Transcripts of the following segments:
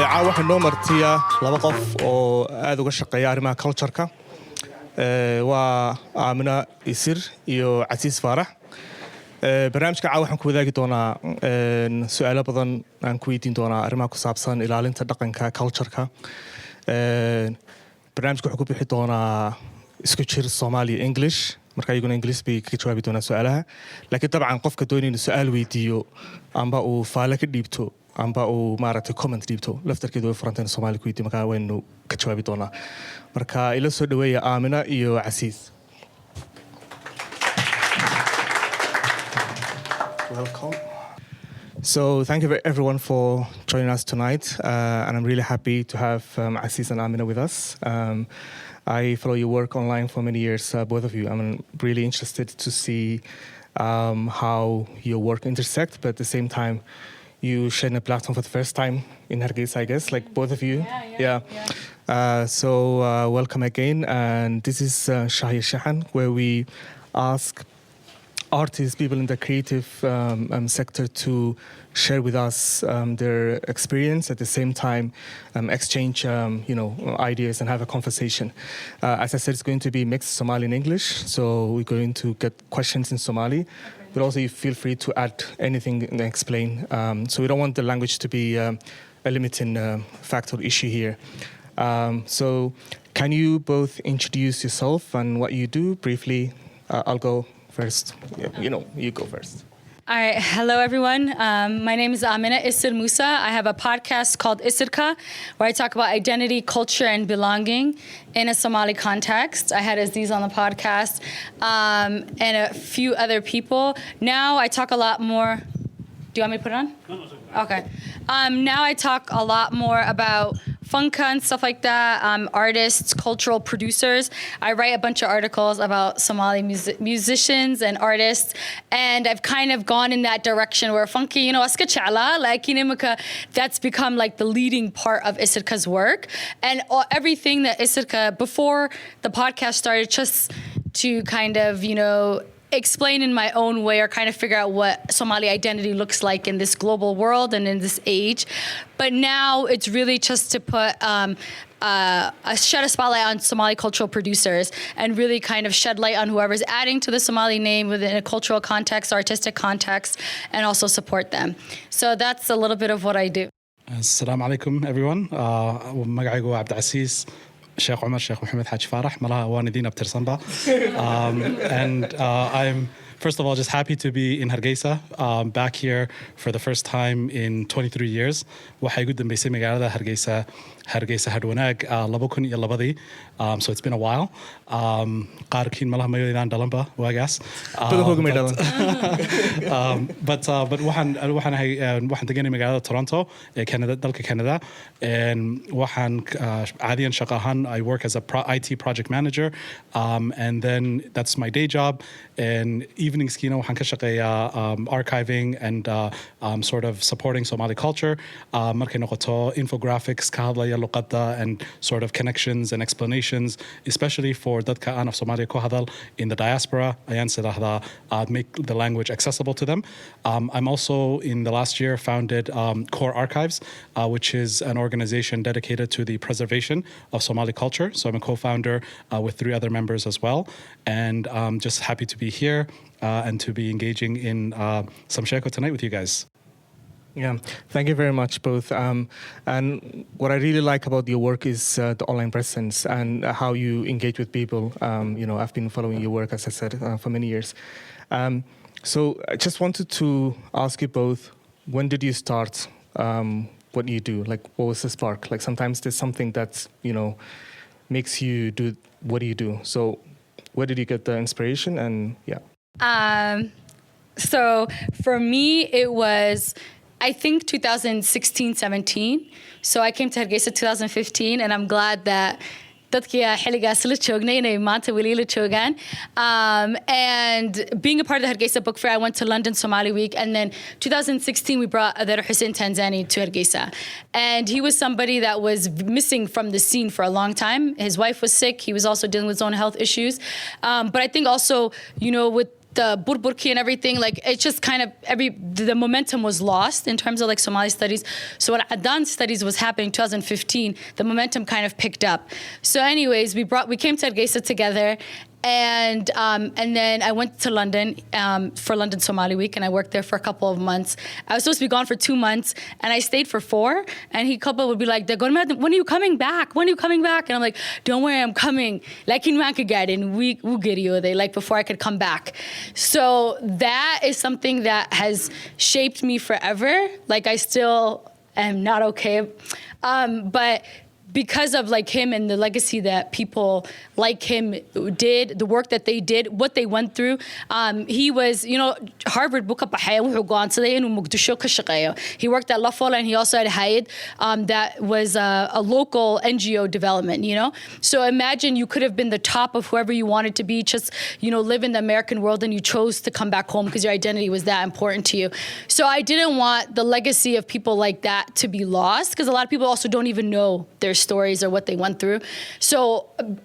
waxaan noo martiya laba qof oo aad uga shaqeeya arrimaha culture-ka waa Amina Isir iyo Aziz Farah barnaamijka waxaan ku wadaagi doonaa su'aalo badan aan ku weydiin doonaa arrimaha ku saabsan ilaalinta dhaqanka culture-ka barnaamijku wuxuu ku bixi doonaa isku jir Somali English marka ayaguna English bay ka jawaabi doonaa su'aalaha laakiin dabcan qofka doonaya inuu su'aal weydiiyo amba uu faale ka dhiibto amba uu maaragtay comment dhiibto laftarkeedu way furanteen Somali ku weydiin marka waynu ka jawaabi doonaa marka ila soo dhaweeya Amina iyo Aziz. Welcome. So thank you everyone for joining us tonight, and I'm really happy to have Aziz and Amina with us. I follow your work online for many years, both of you. I'm really interested to see how your work intersects, but at the same time, you share a platform for the first time in Hargeisa, I guess, like both of you. Yeah. So welcome again, and this is Shaxan, where we ask artists, people in the creative sector to share with us their experience, at the same time exchange ideas and have a conversation. As I said, it's going to be mixed Somali and English, so we're going to get questions in Somali, but also you feel free to add anything and explain. So we don't want the language to be a limiting factor issue here. So can you both introduce yourself and what you do briefly? I'll go first. You go first. All right. Hello, everyone. My name is Amina Isir Musa. I have a podcast called Isirka, where I talk about identity, culture, and belonging in a Somali context. I had Aziz on the podcast and a few other people. Now I talk a lot more. Do you want me to put it on? No. Okay. Now I talk a lot more about Fankeenna and stuff like that, artists, cultural producers. I write a bunch of articles about Somali musicians and artists, and I've kind of gone in that direction where funky, that's become like the leading part of Isirka's work. And everything that Isirka, before the podcast started, just to kind of, explain in my own way or kind of figure out what Somali identity looks like in this global world and in this age. But now it's really just to put shed a spotlight on Somali cultural producers and really kind of shed light on whoever's adding to the Somali name within a cultural context, artistic context, and also support them. So that's a little bit of what I do. Assalamu alaikum, everyone. Magacaygu Abd Aziz. Sheikh Umar, Sheikh Mohammed Haj Farah, Malaha Wanidin Abtir Samba. And I'm, first of all, just happy to be in Hargeisa, back here for the first time in 23 years. Waxay ugu dambeysay magaalada Hargeisa Hadwanaag 2002. So it's been a while. Qaarkiin malaha mayoodaan dhalanba waagaas. But waxaan deganay magaalada Toronto, Canada, dalka Canada. And waxaan caadiyan shaqo ahaan, I work as a IT project manager. And then that's my day job. And evenings kina waxaan ka shaqeeyaa archiving and sort of supporting Somali culture. Markay noqoto infographics ka hadlaya luqadda and sort of connections and explanations, especially for dadka aan af Soomaaliya ku hadal in the diaspora. Ayaan sidahda make the language accessible to them. I'm also in the last year founded Core Archives, which is an organization dedicated to the preservation of Somali culture. So I'm a co-founder with 3 other members as well, and I'm just happy to be here and to be engaging in some sheko tonight with you guys. Yeah, thank you very much, both. And what I really like about your work is the online presence and how you engage with people. I've been following your work, as I said, for many years. So I just wanted to ask you both, when did you start what you do? Like, what was the spark? Like, sometimes there's something that, makes you do what you do. So where did you get the inspiration? And yeah. So for me, it was, I think 2016, 17. So I came to Hargeisa 2015, and I'm glad that dadkii xiligaas la joognay inay maanta weli la joogaan. And being a part of the Hargeisa Book Fair, I went to London Somali Week, and then 2016 we brought Adar Hussein Tanzani to Hargeisa. And he was somebody that was missing from the scene for a long time. His wife was sick. He was also dealing with his own health issues. But I think also, with the burburki and everything, like it's just kind of the momentum was lost in terms of like Somali studies. So when Adan studies was happening 2015, the momentum kind of picked up. So anyways, we came to Hargeisa together. And then I went to London for London Somali Week, and I worked there for a couple of months. I was supposed to be gone for 2 months, and I stayed for 4. And couple would be like, "When are you coming back? When are you coming back?" And I'm like, "Don't worry, I'm coming. Like in Mankagadin, we'll get you there. Like before I could come back." So that is something that has shaped me forever. Like I still am not okay, but because of like him and the legacy that people like him did, the work that they did, what they went through. He was, Harvard book up He worked at Lafol, and he also had Hayed that was a local NGO development, So imagine you could have been the top of whoever you wanted to be, just, live in the American world, and you chose to come back home because your identity was that important to you. So I didn't want the legacy of people like that to be lost, because a lot of people also don't even know their stories or what they went through. So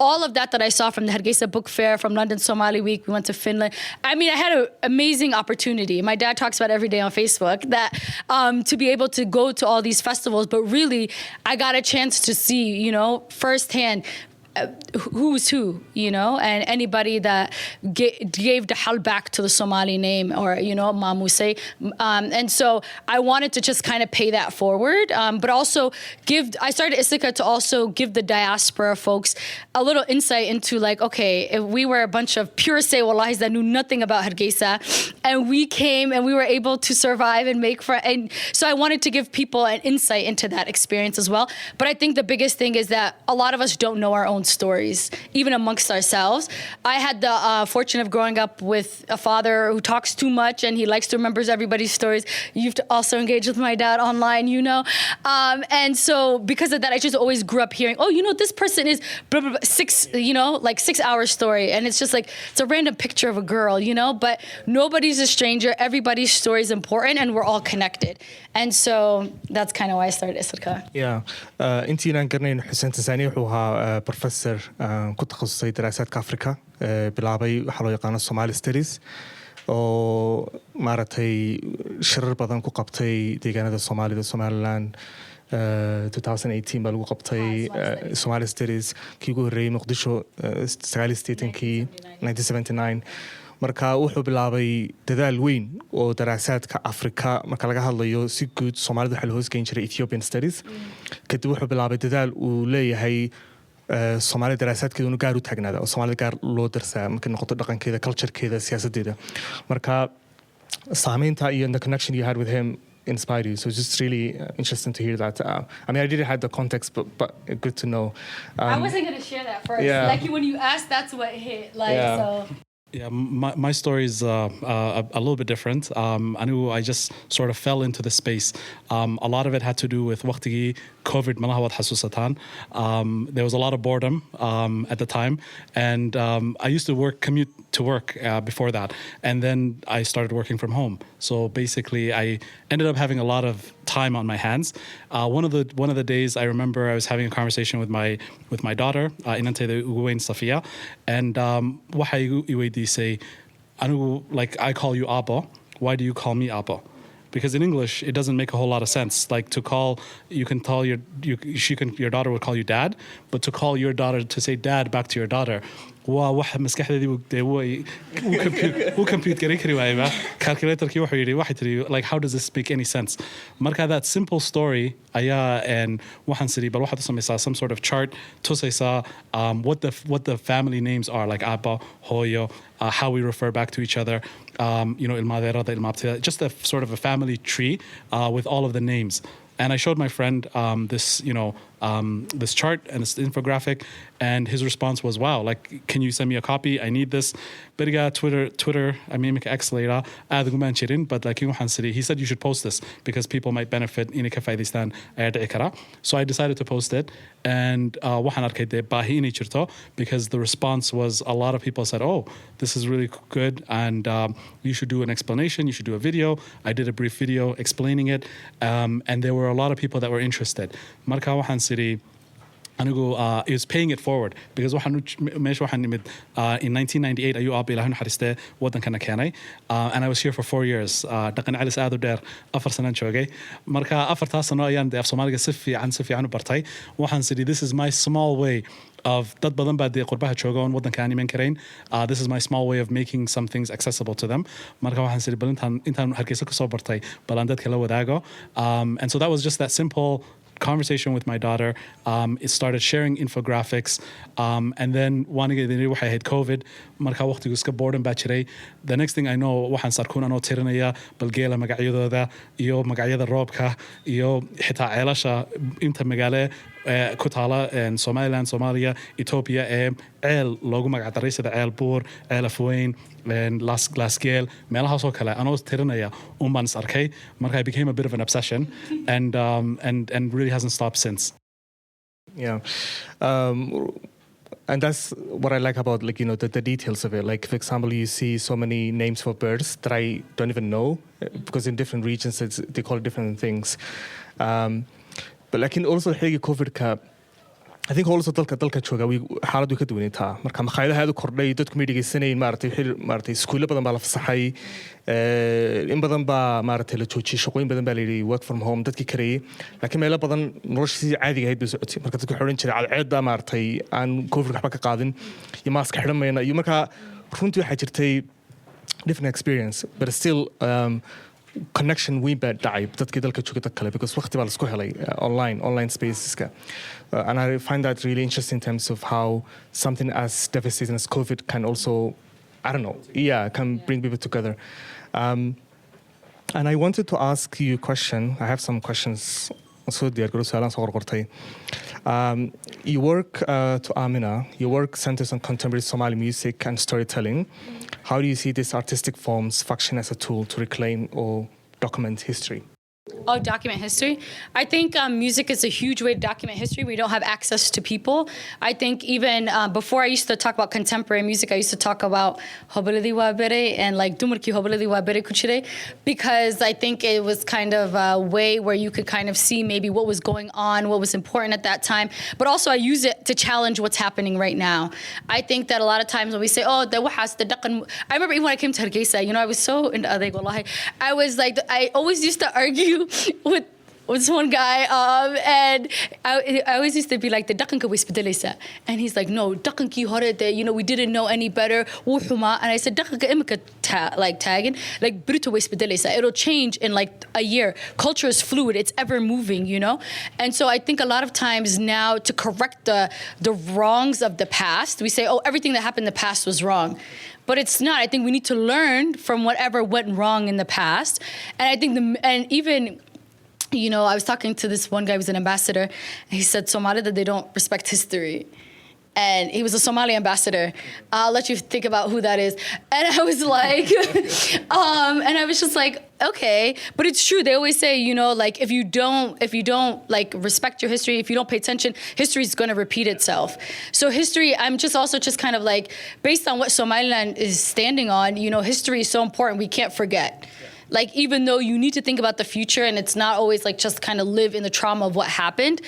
all of that I saw from the Hargeisa Book Fair, from London Somali Week, we went to Finland. I mean, I had an amazing opportunity. My dad talks about it every day on Facebook, that to be able to go to all these festivals, but really I got a chance to see, firsthand who's who, and anybody that gave the hal back to the Somali name, or, Mamuse. And so I wanted to just kind of pay that forward, but also I started Isirka to also give the diaspora folks a little insight into like, okay, if we were a bunch of pure say wallahis that knew nothing about Hargeisa, and we came and we were able to survive and make friends. And so I wanted to give people an insight into that experience as well. But I think the biggest thing is that a lot of us don't know our own stories, even amongst ourselves. I had the fortune of growing up with a father who talks too much, and he likes to remember everybody's stories. You've also engaged with my dad online, and so because of that, I just always grew up hearing, this person is blah, blah, blah, 6 hour story, and it's just like, it's a random picture of a girl, but nobody's a stranger. Everybody's story is important, and we're all connected. And so that's kind of why I started Isirka. Yeah. انتي نقرنين حسين تساني وها بروفيسور كنت تخصصي دراسات كافريكا بلعبي حلو يقان الصومالي ستيديز او مارتي شرر بدن كو قبتي ديغانada Somali Somaliland 2018 baa lagu qabtay Somali Studies kii ugu horeeyay Muqdisho 1979 marka wuxuu bilaabay dadaal weyn oo daraasaadka Afrika marka laga hadlayo si guud Soomaalida waxa la hoos geyn jiray Ethiopian Studies kadib wuxuu bilaabay dadaal uu leeyahay Somali daraasaadkeedu inuu gaar u taagnaado oo Soomaalida gaar loo darsaa marka noqoto dhaqankeeda culturekeeda siyaasadeeda marka saameynta iyo the connection you had with him inspired you. So it's just really interesting to hear that. I mean, I didn't have the context, but good to know. I wasn't going to share that first. Yeah. Like when you asked, that's what hit. So. Yeah, my story is a little bit different. I knew I just sort of fell into the space. A lot of it had to do with waqtigi COVID malahawat hasusatan. There was a lot of boredom at the time, and I used to commute to work before that, and then I started working from home. So basically, I ended up having a lot of time on my hands. One of the days I remember I was having a conversation with my daughter, Inante Uguwain Safia, and say, like, I call you Abba. Why do you call me Abba? Because in English, it doesn't make a whole lot of sense. Like to call, your daughter would call you dad, but to call your daughter to say dad back to your daughter, like how does this make any sense? Marka that simple story and some sort of chart what the family names are, like Abba, Hoyo, how we refer back to each other, just a sort of a family tree with all of the names. And I showed my friend this chart and this infographic, and his response was, wow, like, can you send me a copy? I need this. Twitter, I mean, but like, he said you should post this because people might benefit. So I decided to post it, and because the response was, a lot of people said, oh, this is really good, and you should do an explanation, you should do a video. I did a brief video explaining it, and there were a lot of people that were interested. anigu is paying it forward because meesha waxaan nimid in 1998 ayuu aabba ilaahay naxariistee waddankana keenay and I was here for 4 years dhaqan celis aad u dheer 4 sanaan joogay marka 4 sano ayaan af Soomaaliga si fiican u bartay waxaan sidii this is my small way of dad badan baa dee qurbaha jooga oon waddanka aan iman karayn this is my small way of making some things accessible to them marka waxaan sidii bal intaan Hargeysa kasoo bartay bal aan dadka la wadaago and so that was just that simple conversation with my daughter. It started sharing infographics. And then one day I had COVID. Marka waqtigu iska boredom baa jiray. The next thing I know, waxaan sarkuun anoo tirinaya balgeela magacyadooda iyo magacyada roobka iyo xitaa ceelasha inta magaale ku taala Somaliland, Somalia, Ethiopia ceel loogu magac daray sida ceel buur, ceel afweyn, Glasgeel, meelahaas oo kale anoo tirinaya baan is arkay. Marka I became a bit of an obsession and really hasn't stopped since. Yeah. And that's what I like about, like, you know, the details of it. Like, for example, you see so many names for birds that I don't even know because in different regions they call it different things. But like in also xilligii COVID-ka I think also dalka jooga xaaladdu ka duwanay taa marka makhaayadaha aad u kordhay dadku ma dhageysanayeen maartay iskuulo badan baa la fasaxay in badan baa maartay la joojiyay shaqooyin badan baa la yiri work from home dadkii kareeyay laakiin meelo badan noloshii caadiga ahayd bay socotay marka dadku xidhan jiray cadceedda maartay aan COVID waxba ka qaadin iyo mask xidhamayna iyo marka runtii waxaa jirtay different experience but still connection weyn baa dhacay dadkii dalka jooga dad kale because waqti baa la isku helay online spaceska and I find that really interesting in terms of how something as devastating as COVID can also can bring people together and I wanted to ask you a question. I have some questions soo diyaargarow su'aalaan soo qorqortay you work to Amina your work centers on contemporary Somali music and storytelling. How do you see these artistic forms function as a tool to reclaim or document history? Oh, document history. I think music is a huge way to document history. We don't have access to people. I think even before I used to talk about contemporary music, I used to talk about hobaladi wabere and like dumarki hobaladi wabere kuchire because I think it was kind of a way where you could kind of see maybe what was going on, what was important at that time. But also I use it to challenge what's happening right now. I think that a lot of times when we say, oh, the wahas, the daqan. I remember even when I came to Hargeisa, you know, I was so into adeg wallahi. I was like, I always used to argue with this one guy and I always used to be like the daqanka way isbedelaysa and he's like no daqankii hore that you know we didn't know any better wuu xumaa and I said daqanka imika taagin like brito way isbedelaysa it'll change in like a year. Culture is fluid, it's ever moving, you know, and so I think a lot of times now to correct the wrongs of the past we say oh everything that happened in the past was wrong. But it's not. I think we need to learn from whatever went wrong in the past. And I think even, you know, I was talking to this one guy who's an ambassador, and he said Somali that they don't respect history. And he was a Somali ambassador. I'll let you think about who that is. And I was like, and I was just like, okay, but it's true. They always say, you know, like if you don't like respect your history, if you don't pay attention, history is going to repeat itself. So history, I'm just also just kind of like, based on what Somaliland is standing on, you know, history is so important. We can't forget. Like, even though you need to think about the future and it's not always like just kind of live in the trauma of what happened.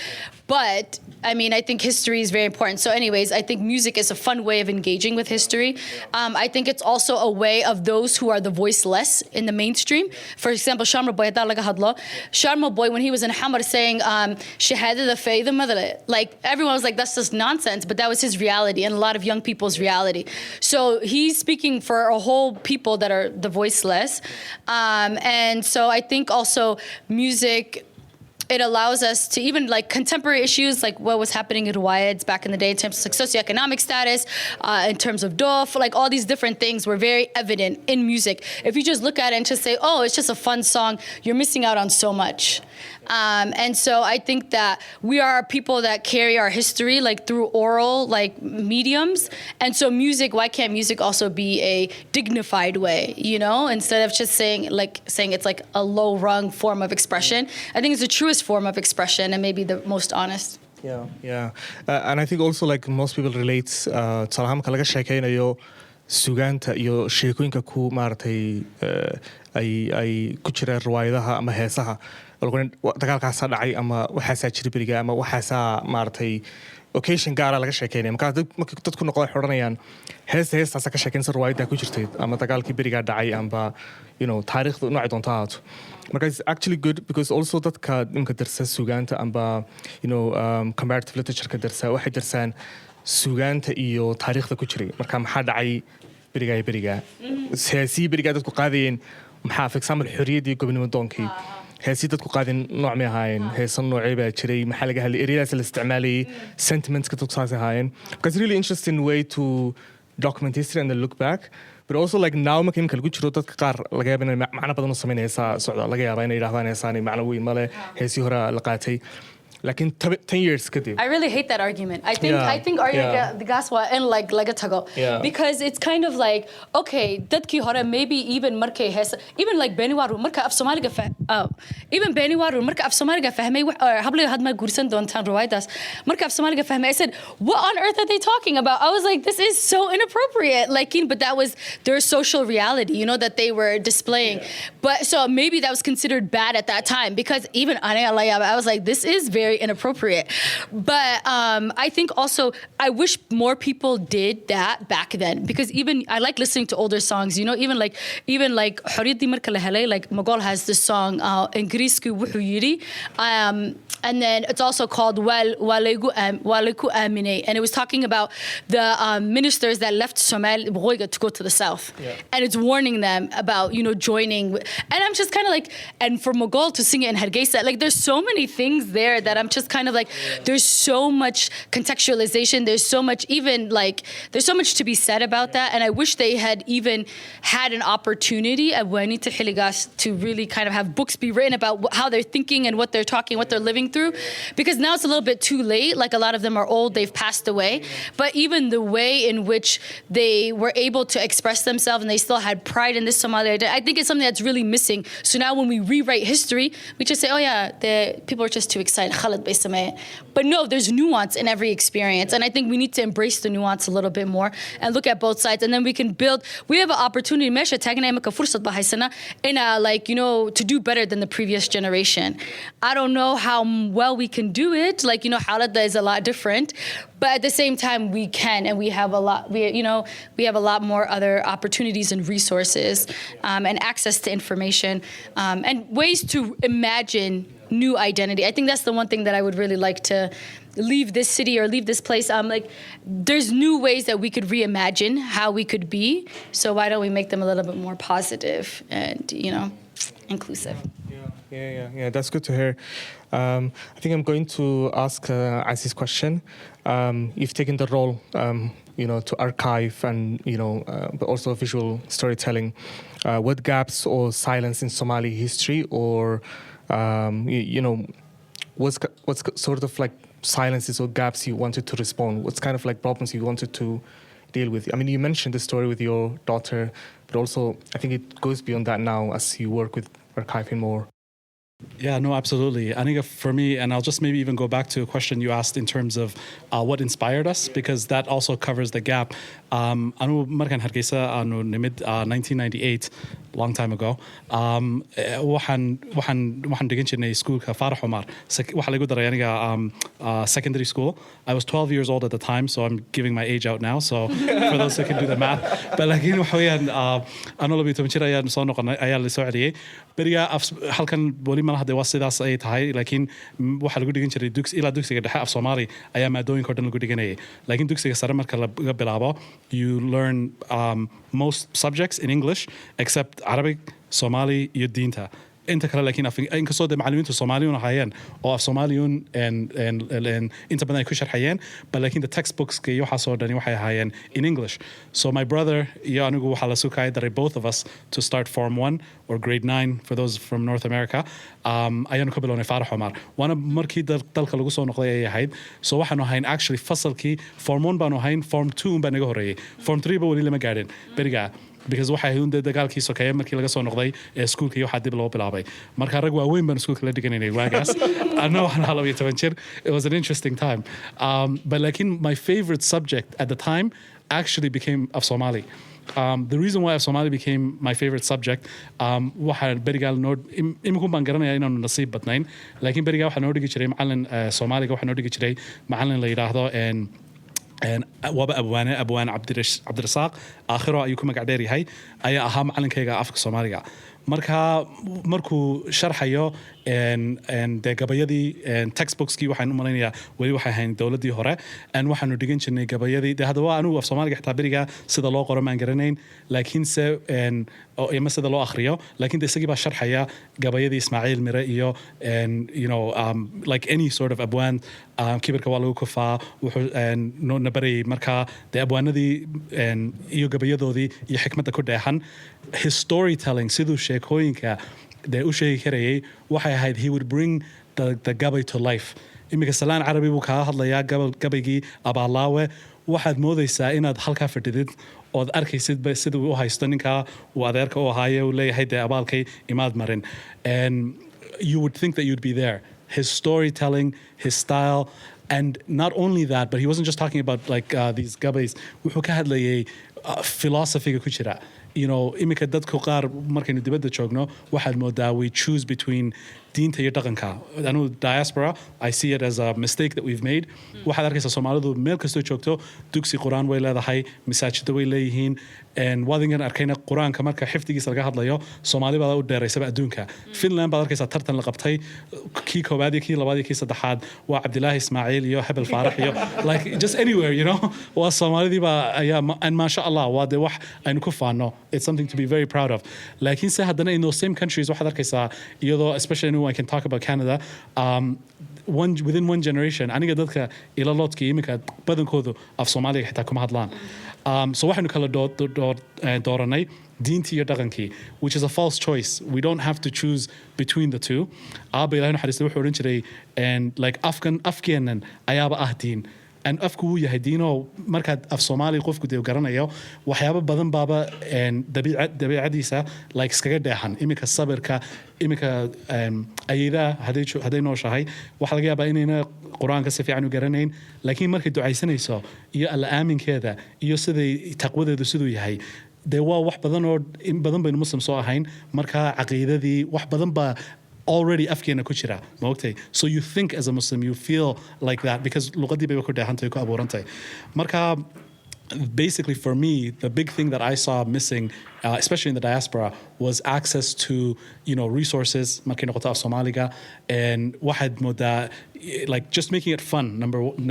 But I mean, I think history is very important. So anyways, I think music is a fun way of engaging with history. I think it's also a way of those who are the voiceless in the mainstream. For example, Sharma Boy, when he was in Hamar saying, Shahada the Faye, the mother, like everyone was like, that's just nonsense. But that was his reality and a lot of young people's reality. So he's speaking for a whole people that are the voiceless. And so I think also music, it allows us to even like contemporary issues like what was happening in Ruwaids back in the day in terms of like socioeconomic status, in terms of dof, like all these different things were very evident in music. If you just look at it and just say, oh, it's just a fun song, you're missing out on so much. And so I think that we are people that carry our history like through oral like mediums. And so music, why can't music also be a dignified way, you know, instead of just saying it's like a low rung form of expression. I think it's the truest form of expression and maybe the most honest. Yeah. And I think also like most people relate to sugaanta iyo sheekooyinka ku maaragtay ay ku jiraan riwaayadaha ama heesaha dagaalkaasaa dhacay ama waxaasaa jira beriga ama waxaasaa maaragtay occasion gaara laga sheekeynaya marka dadku noqon xoranayaan heestaasa ka sheekeynsa riwaayaddaa ku jirtay ama dagaalkii berigaa dhacay amba taariikhda noocay doonta ahaato marka it's actually good because also dadka imka darsa sugaanta amba comparative literatureka darsa waxay darsaan sugaanta iyo taariikhda ku jiray marka maxaa dhacay berigaa iyo berigaa siyaasiyii berigaa dadku qaadayeen maxaa for example xorriyaddii gobonimo doonkii heesii dadku qaadin nooc may ahaayeen heesan noocee baa jiray maxaa laga hadlay ereyadaas la isticmaalayay sentimentska dadku saas ahaayeen because it's really interesting way to document history and then look back but also like now marka imika lagu jiro dadka qaar laga yaaba inay macno badan u samayn heesaa socda laga yaaba inay yidhahdaan heesaani macno weyn male heesii hore la qaatay like in 10 years kadib. I really hate that argument. I think argument gaswa and like tago because it's kind of like okay dadki hore maybe even markay heesa even like Beniwaru marka af Soomaaliga even Beniwaru marka af Soomaaliga fahmay hablo had ma guursan doontaan riwaayadas marka af Soomaaliga fahmay I said what on earth are they talking about? I was like this is so inappropriate like but that was their social reality that they were displaying but so maybe that was considered bad at that time because even I was like this is very inappropriate but I think also I wish more people did that back then because even I like listening to older songs even like Xorriyadii marka la helay like Mogol has this song Ingiriisku wuxuu yiri and then it's also called Waliku Amine and it was talking about the ministers that left Somali to go to the south and it's warning them about joining and I'm just kind of like and for Mogol to sing it in Hargeisa like there's so many things there that I'm just kind of like there's so much contextualization there's so much to be said about that and I wish they had even had an opportunity at Wanita Hiligas to really kind of have books be written about how they're thinking and what they're talking what they're living through because now it's a little bit too late like a lot of them are old they've passed away but even the way in which they were able to express themselves and they still had pride in this Somali identity I think it's something that's really missing so now when we rewrite history we just say oh yeah the people are just too excited but no there's nuance in every experience and I think we need to embrace the nuance a little bit more and look at both sides and then we can build we have an opportunity to do better than the previous generation I don't know how well we can do it like Halada is a lot different but at the same time we can and we have a lot we have a lot more other opportunities and resources and access to information and ways to imagine new identity. I think that's the one thing that I would really like to leave this city or leave this place. Like there's new ways that we could reimagine how we could be. So why don't we make them a little bit more positive and, inclusive? Yeah, that's good to hear. I think I'm going to ask Aziz's question. You've taken the role, to archive and, but also visual storytelling. What gaps or silence in Somali history or what's sort of like silences or gaps you wanted to respond? What's kind of like problems you wanted to deal with? I mean, you mentioned the story with your daughter, but also I think it goes beyond that now as you work with archiving more. Yeah, no, absolutely. I think for me, and I'll just maybe even go back to a question you asked in terms of what inspired us, because that also covers the gap. Anu markan Hargeisa anu nimid 1998, long time ago. waxaan dhigan jirnay schoolka Farah Omar. Waxa lagu daray aniga secondary school. I was 12 years old at the time, so I'm giving my age out now. So for those who can do the math, but laakiin waxa weeyaan anu 12 jir ayaan soo noqonay ayaa la soo celiyay. Beriga halkan wali ma lahaday waa sidaas ay tahay, laakiin waxa lagu dhigan jiray ilaa dugsiga dhexe af Somali ayaa maadooyinka dhan lagu dhiganayay. Laakiin dugsiga sare marka laga bilaabo, you learn most subjects in English except Arabic, Somali, iyo diinta. inta kale laakiin inkastoo macallimiintu Soomaaliyuun ahaayeen oo af Soomaaliyuun inta badan ay ku sharxayeen, but laakiin the textbooks iyo waxaas oo dhani waxay ahaayeen in English. So my brother iyo anigu waxaa la sukay daray both of us to start Form 1 or Grade 9 for those from North America. ayaanu ka bilownay Farah Omar. Waana markii dalka lagu soo noqday ay ahayd. So waxaanu ahayn actually fasalkii Form 1 baanu ahayn, Form 2 baa naga horeeyay. Form 3 ba wali lama gaadhin beriga. Because waxay hunday dagaalkii sokeeyay markii laga soo noqday schoolka iyo waxa dib loo bilaabay. Marka rag waaweyn baan schoolka la dhiganay waagaas. I know waxaan halaw 17 jir. It was an interesting time. But like my favorite subject at the time actually became of Somali. the reason why Somali became my favorite subject waxaan beriga noo imikun baan garanaya inaan nasiib badnayn laakiin beriga waxaan noo dhigi jiray macallin Soomaaliga waxaan noo dhigi jiray macallin la yiraahdo waba abwaan Cabdirasaaq aakhiro ayuu ku magac dheer yahay ayaa ahaa macallinkayga afka Soomaaliga markuu sharxayo de gabayadii textbookskii waxaan u malaynayaa weli waxay ahayn dowladii hore waxaanu dhigan jirnay gabayadii de hadaba anigu af Soomaaliga xitaa beriga sida loo qoro maan garanayn laakiinse ama sida loo akhriyo laakiin de isagii baa sharxaya gabayadii Ismaaciil Mire iyo like any sort of abwaan kibirka waa lagu kufaa wuxuu nabarayay markaa de abwaanadii iyo gabayadoodii iyo xikmadda ku dheexan his storytelling siduu sheekooyinka de u sheegi karayay waxay ahayd he would bring the gabay to life imika salaan carabi buu kaa hadlayaa gabaygii abaalaawe waxaad moodaysaa inaad halkaa fadhidid ood arkaysid sida uu u haysto ninkaa uu adeerka u ahaaye uu leeyahay dee abaalkay imaad marin and you would think that you'd be there his storytelling his style and not only that but he wasn't just talking about like these gabays wuxuu ka hadlayay philosophy-ga ku jira imika dadku qaar markaynu dibadda joogno waxaad moodaa we choose between diinta iyo dhaqanka anu diaspora I see it as a mistake that we've made waxaad arkaysaa Soomaalidu meel kastoo joogto dugsi quraan way leedahay masaajida way leeyihiin waadingan arkayna quraanka marka xifdigiisa laga hadlayo Soomaali baa u dheeraysaba adduunka Finland baad arkaysaa tartan la qabtay kii koowaad iyo kii labaad iyo kii saddexaad waa Cabdilaahi Ismaaciil iyo Hebel Faarax iyo like just anywhere waa Soomaalidii baa ayaa and masha Allah waa de wax aynu ku faano it's something to be very proud of laakiin se haddana in those same countries waxaad arkaysaa iyadoo especially I can talk about Canada within one generation aniga dadka ila loodkii imika badankoodu af Soomaaliga xitaa kuma hadlaan so waxaanu kala dooranay diintii iyo dhaqankii which is a false choice we don't have to choose between the two aaba ilaahay naxariista wuxuu odhan jiray like afkeenan ayaaba ah diin and afku wuu yahay diino markaad af Soomaali qofku dee garanayo waxyaabo badan baaba dabiicadiisa like iskaga dheexan imika sabirka imika ayida haday nooshahay waxa laga yaabaa inayna quraanka si fiican u garanayn laakiin markay ducaysanayso iyo alla aaminkeeda iyo siday taqwadeedu siduu yahay dee waa wax badan oo in badan baynu muslim soo ahayn marka caqiidadii wax badan baa already afkeena ku jira ma ogtay so you think as a Muslim you feel like that because luqadii bay ku dheexantay ku abuurantay marka basically for me the big thing that I saw missing especially in the diaspora was access to resources markay noqoto af Soomaaliga and waxaad moodaa like just making it fun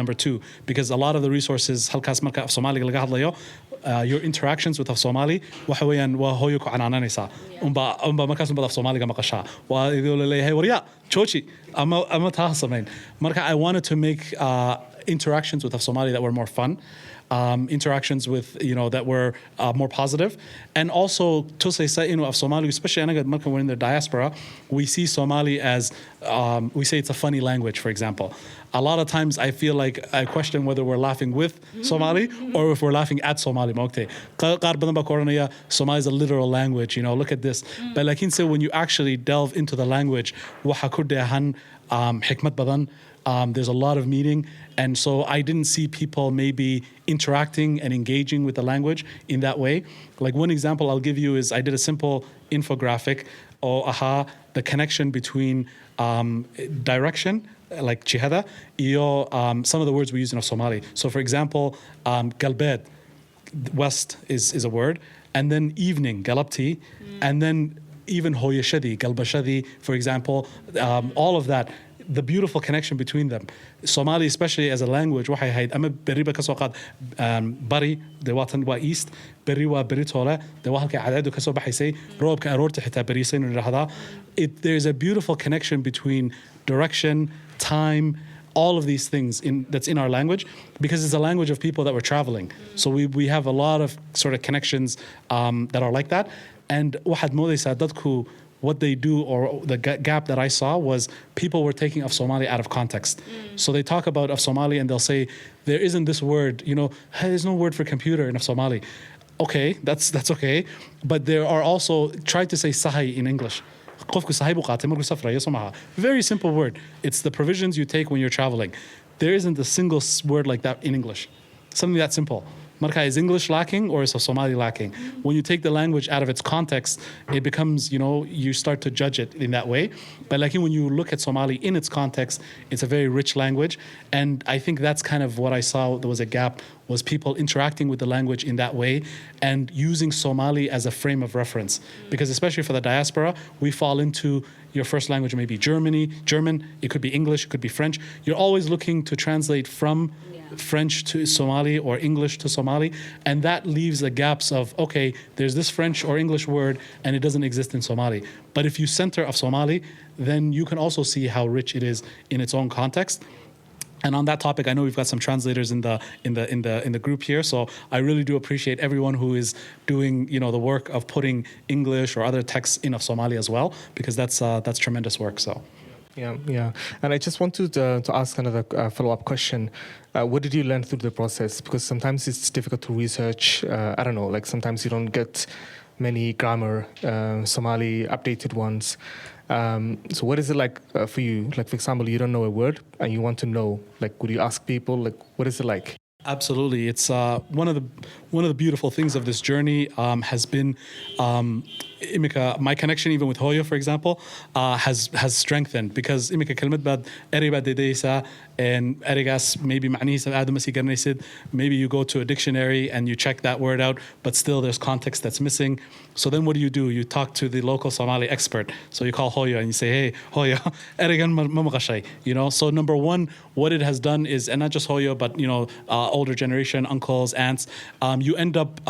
number two because a lot of the resources halkaas marka af Soomaaliga laga hadlayo your interactions with Somali waxa weeyaan waa hooyo ku canaananaysa umba markaas umba af Soomaaliga maqashaa waa idoo leeyahay warya jooji ama taa sameyn marka I wanted to make interactions with Somali that were more fun interactions with that were more positive and also to say of Somali especially when we're in the diaspora we see Somali as we say it's a funny language for example a lot of times I feel like I question whether we're laughing with Somali or if we're laughing at Somali Somali is a literal language look at this but like so when you actually delve into the language waxa ku dheehan xikmad badan there's a lot of meaning and so I didn't see people maybe interacting and engaging with the language in that way like one example I'll give you is I did a simple infographic or the connection between direction like jihada iyo some of the words we use in Somali so for example galbed west is a word and then evening galabti and then even hoyashadi galbashadi for example all of that the beautiful connection between them Somali especially as a language waxay ahayd ama beriba ka soo qaad bari de watan waa east beri waa beritole de waa halka cadceedu ka soo baxaysay roobka aroorta xitaa beriisay inuu yiraahdaa there's a beautiful connection between direction time all of these things that's in our language because it's a language of people that were traveling so we have a lot of sort of connections that are like that and waxaad moodaysaa dadku what they do or the gap that I saw was people were taking of Somali out of context. So they talk about of Somali and they'll say there isn't this word, hey, there's no word for computer in of Somali. Okay, that's okay, but there are also try to say sahi in English. Very simple word. It's the provisions you take when you're traveling. There isn't a single word like that in English. Something that simple. Marka, is English lacking or is Somali lacking? When you take the language out of its context, it becomes, you start to judge it in that way. But like when you look at Somali in its context, it's a very rich language. And I think that's kind of what I saw there was a gap, was people interacting with the language in that way and using Somali as a frame of reference. Because especially for the diaspora, we fall into your first language may be German, it could be English, it could be French. You're always looking to translate from French to Somali or English to Somali, and that leaves the gaps of, okay, there's this French or English word and it doesn't exist in Somali. But if you center of Somali, then you can also see how rich it is in its own context. And on that topic, I know we've got some translators in the group here, so I really do appreciate everyone who is doing the work of putting English or other texts in of Somali as well, because that's tremendous work. So. Yeah. And I just wanted to ask another follow-up question. What did you learn through the process? Because sometimes it's difficult to research. I don't know, like sometimes you don't get many grammar, Somali updated ones. So what is it like for you? Like, for example, you don't know a word and you want to know, like, would you ask people, like, what is it like? Absolutely. It's one of the beautiful things of this journey has been imika, my connection even with Hoya, for example, has strengthened, because imika كلمة بعد أريبا ديديسا and أريغاس maybe معنيسا آدم مسي قرنيسد, maybe you go to a dictionary and you check that word out, but still there's context that's missing. So then what do? You talk to the local Somali expert. So you call Hoya and you say, hey, Hoya, Erigan mamaqashay. So number one, what it has done is, and not just Hoya, but older generation, uncles, aunts, you end up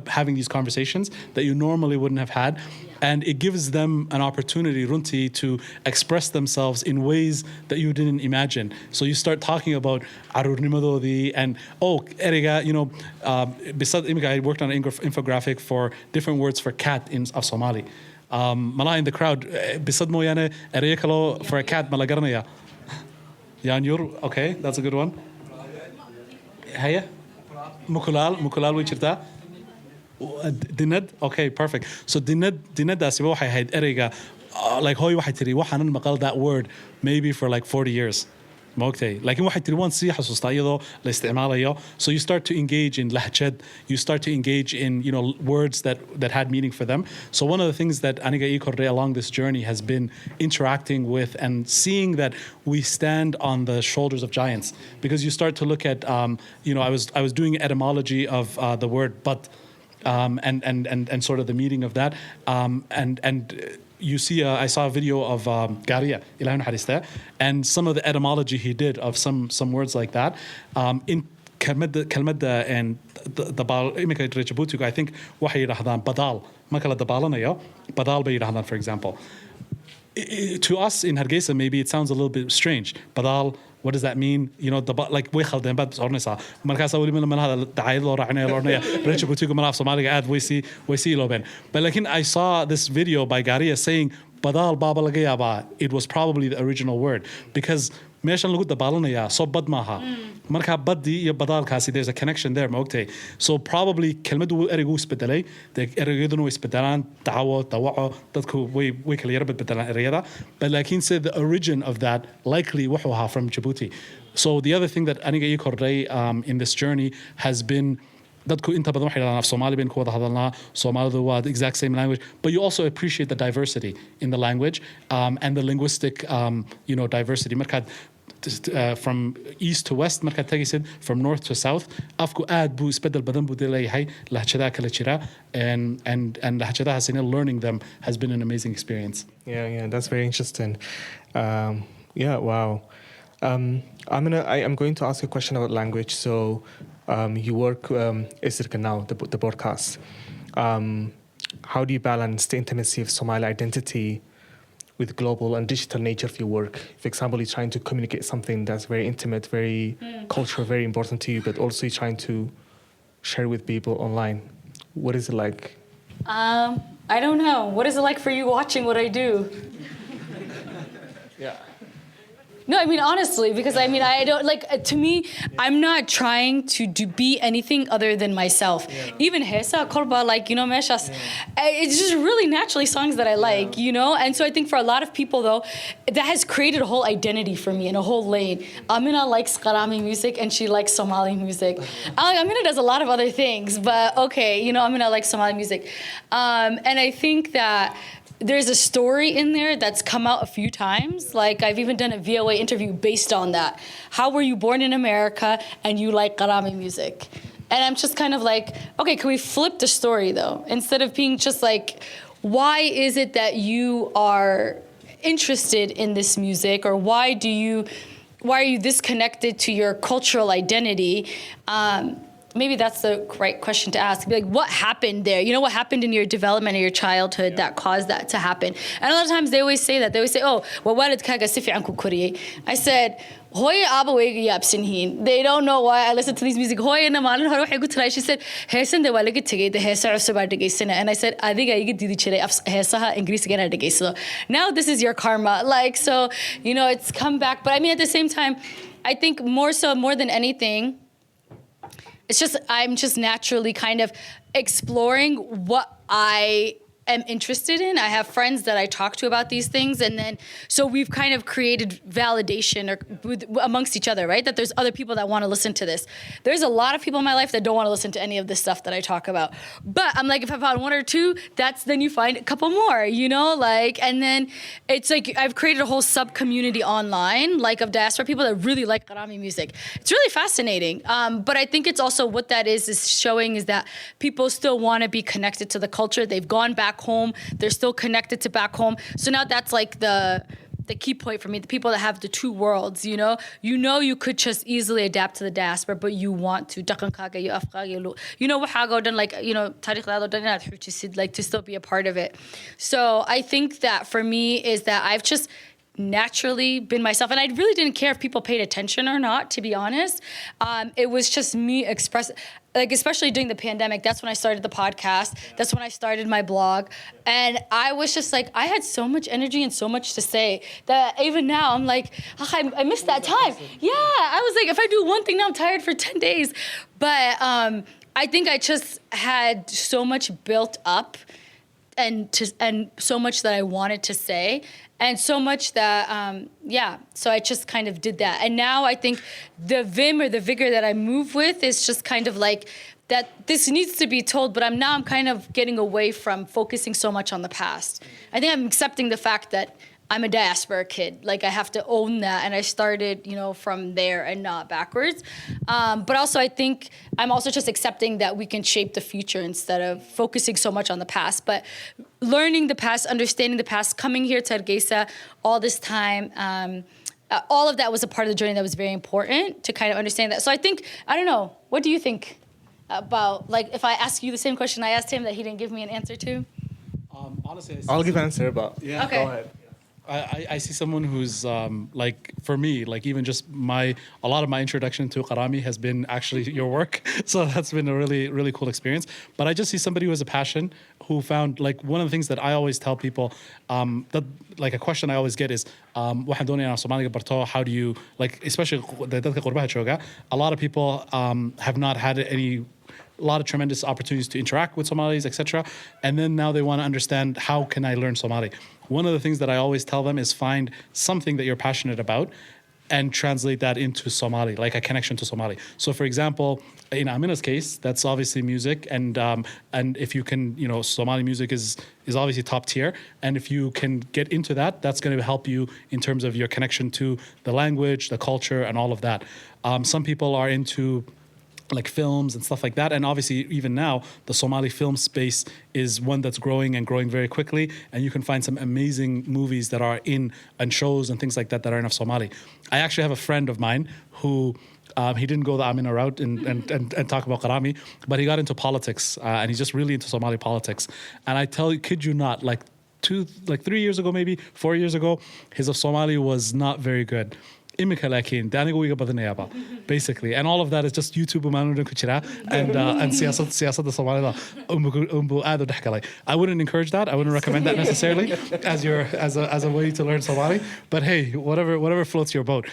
having these conversations that you normally wouldn't have had. And it gives them an opportunity, runti, to express themselves in ways that you didn't imagine. So you start talking about arur nimadodi and eriga, I worked on an infographic for different words for cat of Somali. Mala in the crowd, bisad moyane eriyakalo for a cat malagarnaya. Yanyur, okay, that's a good one. Haya? Mukulal wichirta. Dinad, okay, perfect. So dinadaasi waxay ahayd ereyga like hooy waxay tiri waxaanan maqal that word maybe for like 40 years. Moogtay. Laakiin waxay tiri waan sii xasuustaa iyadoo la isticmaalayo. So you start to engage in lahjad, you start to engage in words that had meaning for them. So one of the things that aniga ii kordhay along this journey has been interacting with and seeing that we stand on the shoulders of giants, because you start to look at I was doing etymology of the word but and sort of the meaning of that, and you see, I saw a video of Garia, Ilahi Harista, and some of the etymology he did of some words like that. In kalmada and the bal imika Djibuti, I think waxay yiraahdaan badal makala dabalanayo badal bay yiraahdaan, for example. To us in Hargeisa, maybe it sounds a little bit strange. Badal, what does that mean? Like way khaldan bad ornisa. Markaasa wali min hada daayad loo raacinayo loo ornaya Djibuti malaaf Soomaaliga aad way see loo ben. But like I saw this video by Garia saying badal baba laga yaaba, it was probably the original word, because meeshan lagu dabalanaya so bad maaha. Marka baddi iyo badalkaasi, there's a connection there, moogtay. So probably kelmadu erigu isbedelay, the ereyaduna way isbedelaan, dawaco dadku way kala yara bedbedelaan ereyada, but laakiin said the origin of that likely wuxuu ahaa from Djibouti. So the other thing that aniga ii kordhay in this journey has been dadku inta badan waxay yiraahdaan af Somali been ku wada hadalnaa, Soomaalidu waa the exact same language, but you also appreciate the diversity in the language and the linguistic diversity. Markaad from east to west, markaad tagaysid, from north to south, afku aad buu isbedel badan buu leeyahay, lahjadaha kala jira, and lahjadahaas, learning them has been an amazing experience. Yeah, that's very interesting. Wow. I'm going to ask you a question about language. So you work Isirka now, the broadcast. How do you balance the intimacy of Somali identity with global and digital nature of your work? For example, you're trying to communicate something that's very intimate, very cultural, very important to you, but also you're trying to share with people online. What is it like? I don't know. What is it like for you watching what I do? Yeah. No, I mean honestly, because I mean I don't like to me. I'm not trying to be anything other than myself. Even Hesa Korba, like Meshas, it's just really naturally songs that I like, And so I think for a lot of people though, that has created a whole identity for me in a whole lane. Amina likes Qarami music and she likes Somali music. Amina does a lot of other things, but okay, Amina likes Somali music, and I think that there's a story in there that's come out a few times. Like I've even done a VOA interview based on that. How were you born in America and you like Qarami music? And I'm just kind of like, okay, can we flip the story though? Instead of being just like, why is it that you are interested in this music, or why are you this connected to your cultural identity? Maybe that's the right question to ask. Be like, what happened there? What happened in your development or your childhood that caused that to happen? And a lot of times they always say that. They always say, oh, well, walid kaga sifi anku kuriye. I said, hoy aba wayga yabsinhin. They don't know why I listen to these music. Hoy na maalin hore waxay ku tiray. She said, heesan de waa laga tagay de heesa cusub aa dhageysana. And I said, adiga iga didi jiray heesaha Ingiriisiga inaa dhageysado. Now this is your karma. Like, so, it's come back. But I mean, at the same time, I think more than anything, I'm just naturally kind of exploring what I am interested in. I have friends that I talk to about these things, and then so we've kind of created validation amongst each other, right? That there's other people that want to listen to this. There's a lot of people in my life that don't want to listen to any of this stuff that I talk about. But I'm like, if I found one or two, then you find a couple more, and then it's like I've created a whole sub-community online, like of diaspora people that really like Qarami music. It's really fascinating. But I think it's also what that is showing is that people still want to be connected to the culture. They've gone back home. They're still connected to back home. So now that's like the key point for me, the people that have the two worlds, you could just easily adapt to the diaspora, but you want to, like to still be a part of it. So I think that for me is that I've just naturally been myself, and I really didn't care if people paid attention or not, to be honest. It was just me expressing, like especially during the pandemic, that's when I started the podcast. That's when I started my blog. And I was just like, I had so much energy and so much to say that even now I'm like, I missed that time. Yeah, I was like, if I do one thing now, I'm tired for 10 days. But I think I just had so much built up and so much that I wanted to say. And so much that, so I just kind of did that. And now I think the vim or the vigor that I move with is just kind of like that this needs to be told, but I'm kind of getting away from focusing so much on the past. I think I'm accepting the fact that I'm a diaspora kid. Like I have to own that. And I started, from there and not backwards. But also I think I'm also just accepting that we can shape the future instead of focusing so much on the past. But learning the past, understanding the past, coming here to Hargeisa all this time, all of that was a part of the journey that was very important to kind of understand that. So I think, I don't know, what do you think about, like, if I ask you the same question I asked him that he didn't give me an answer to? Honestly, I'll give an answer, but yeah. Okay. Go ahead. I see someone who's like, for me, like even just a lot of my introduction to Qarami has been actually your work. So that's been a really, really cool experience. But I just see somebody who has a passion, who found, like, one of the things that I always tell people, that like a question I always get is, waxaan doonayaa Soomaaliga barto, how do you, like, especially dadka qurbaha jooga, a lot of people have not had a lot of tremendous opportunities to interact with Somalis, etc. And then now they want to understand, how can I learn Somali? One of the things that I always tell them is find something that you're passionate about and translate that into Somali, like a connection to Somali. So for example, in Amina's case, that's obviously music. And if you can, Somali music is obviously top tier. And if you can get into that, that's going to help you in terms of your connection to the language, the culture, and all of that. Some people are into like films and stuff like that. And obviously, even now, the Somali film space is one that's growing and growing very quickly. And you can find some amazing movies that are and shows and things like that are in Somali. I actually have a friend of mine who, he didn't go the Amina route and talk about Qarami, but he got into politics, and he's just really into Somali politics. And I tell you, kid you not, like 3 years ago, maybe 4 years ago, his of Somali was not very good. imika laakiin de aniga wiga badanayaaba basically, and all of that is just YouTube umaanu ku jira and siyaasadda Soomaalida umbu aad u dhexgalay. I wouldn't encourage that. I wouldn't recommend that necessarily as a way to learn Somali, but hey, whatever floats your boat.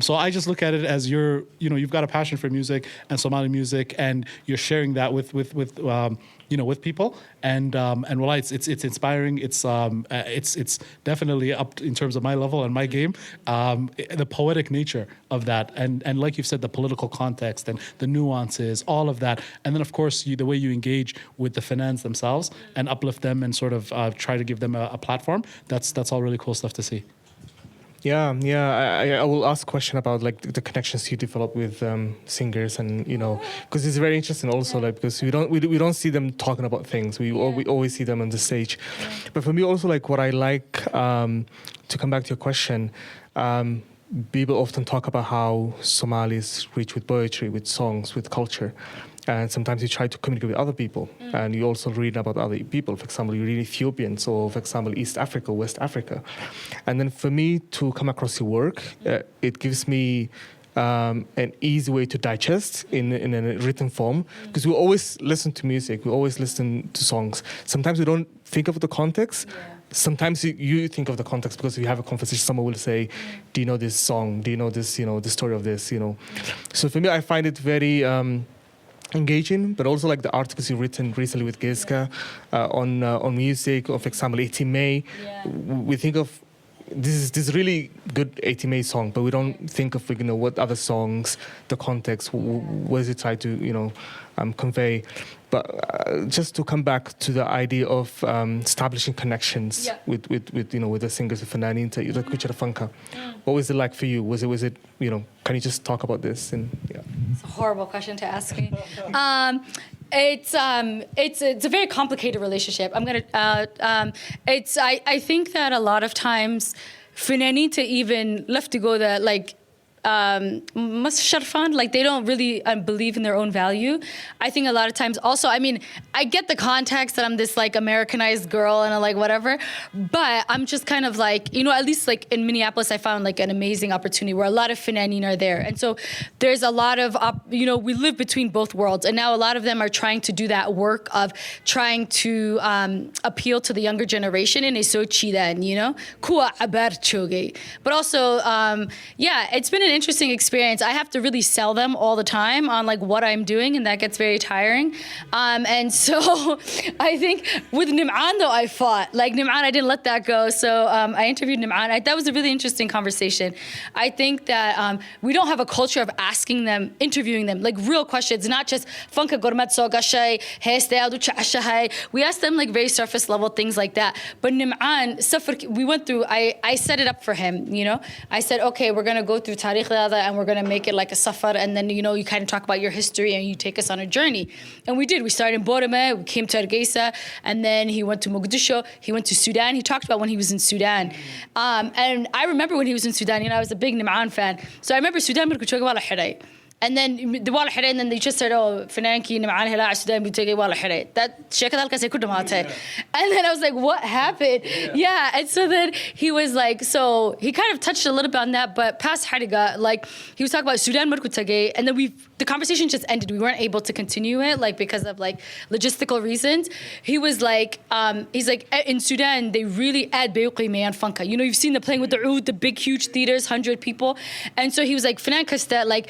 So I just look at it as you've got a passion for music and Somali music, and you're sharing that with with people, and well, it's inspiring. It's definitely up in terms of my level and my game. The poetic nature of that, and like you've said, the political context and the nuances, all of that, and then of course the way you engage with the finance themselves and uplift them and sort of try to give them a platform. That's all really cool stuff to see. I will ask a question about like the connections you develop with singers, and because it's very interesting also, like because we don't see them talking about things. We always see them on the stage. But for me also, like what I like, to come back to your question, people often talk about how Somalis reach with poetry, with songs, with culture. And sometimes you try to communicate with other people, and you also read about other people. For example, you read Ethiopians, or for example, East Africa, West Africa. And then for me to come across your work, it gives me an easy way to digest in a written form, because we always listen to music, we always listen to songs. Sometimes we don't think of the context. Sometimes you think of the context because you have a conversation. Someone will say, "Do you know this song? Do you know this? The story of this." So for me, I find it very engaging, but also like the articles you've written recently with Giska on music, or for example, 18 May. We think of this is really good 18 May song, but we don't think of what other songs, the context, what does it try to convey. But just to come back to the idea of establishing connections with the singers of Fanaaniinta, like Kuchara Fanka. What was it like for you? Was it can you just talk about this? It's a horrible question to ask me. It's a very complicated relationship. I think that a lot of times Fanaaniinta even left to go that like like they don't really believe in their own value. I think a lot of times also, I mean, I get the context that I'm this like Americanized girl and I'm like whatever, but I'm just kind of like, at least like in Minneapolis, I found like an amazing opportunity where a lot of Fanaaniin are there. And so there's a lot of, we live between both worlds, and now a lot of them are trying to do that work of trying to appeal to the younger generation in a Sochidan, Kuwa abar choge. But also, it's been an interesting experience. I have to really sell them all the time on like what I'm doing, and that gets very tiring. And so I think with Nim'an though, I fought. Like Nim'an, I didn't let that go. So I interviewed Nim'an. That was a really interesting conversation. I think that we don't have a culture of asking them, interviewing them, like real questions, not just Fanka Gormat so gashay, we asked them like very surface level things like that. But Nim'an, we went through, I set it up for him, I said, okay, we're going to go through Tariq and we're going to make it like a safar, and then you kind of talk about your history and you take us on a journey. And we did. We started in Borama, we came to Hargeisa, and then he went to Mogadishu, he went to Sudan. He talked about when he was in Sudan. And I remember when he was in Sudan, I was a big Nim'an fan. So I remember Sudan and then the wall hidden, and then they just said, "Oh, Fananki Nim'an hela Sudan bitege wall hidden." That shekad halka se kudamate. And then I was like, "What happened?" Yeah. And so then he was like, so he kind of touched a little bit on that, but past Hariga, like he was talking about Sudan Murkutage, and then the conversation just ended. We weren't able to continue it, like because of like logistical reasons. He was like, he's like, in Sudan they really add Beyuqi Mayan Funka. You've seen the playing with the oud, the big huge theaters, 100 people, and so he was like, Finankasta, like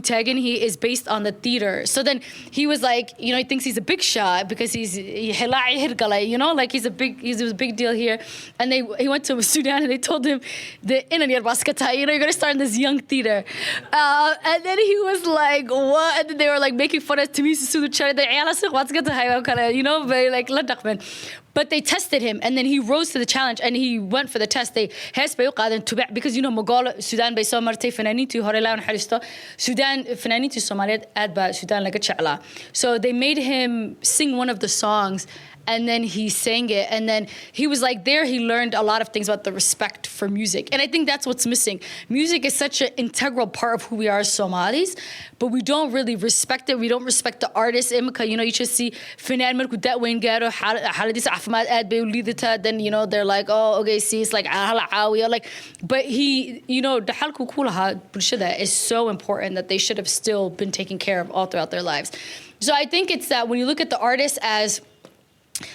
Tagan, he is based on the theater. So then he was like, he thinks he's a big shot because he's like he's a big deal here. And he went to Sudan and they told him you're gonna start in this young theater. And then he was like, what? And then they were like making fun of me, but they tested him, and then he rose to the challenge, and he went for the test. They because Mogol Sudan by Somarti Fanaaniintu Horela and Haristo Sudan Fanaaniintu Somalia ad ba Sudan like a chala. So they made him sing one of the songs, and then he sang it, and then he was like there he learned a lot of things about the respect for music. And I think that's what's missing. Music is such an integral part of who we are as Somalis, but we don't really respect it. We don't respect the artists. You know, you just see فنان مركو دا وين قالوا حالديس عفمات قاعد بيوليدتها, then you know they're like, oh okay, see, it's like عاوية, like, but he, you know, the حالكو كلها bulshada is so important that they should have still been taken care of all throughout their lives. So I think it's that when you look at the artist as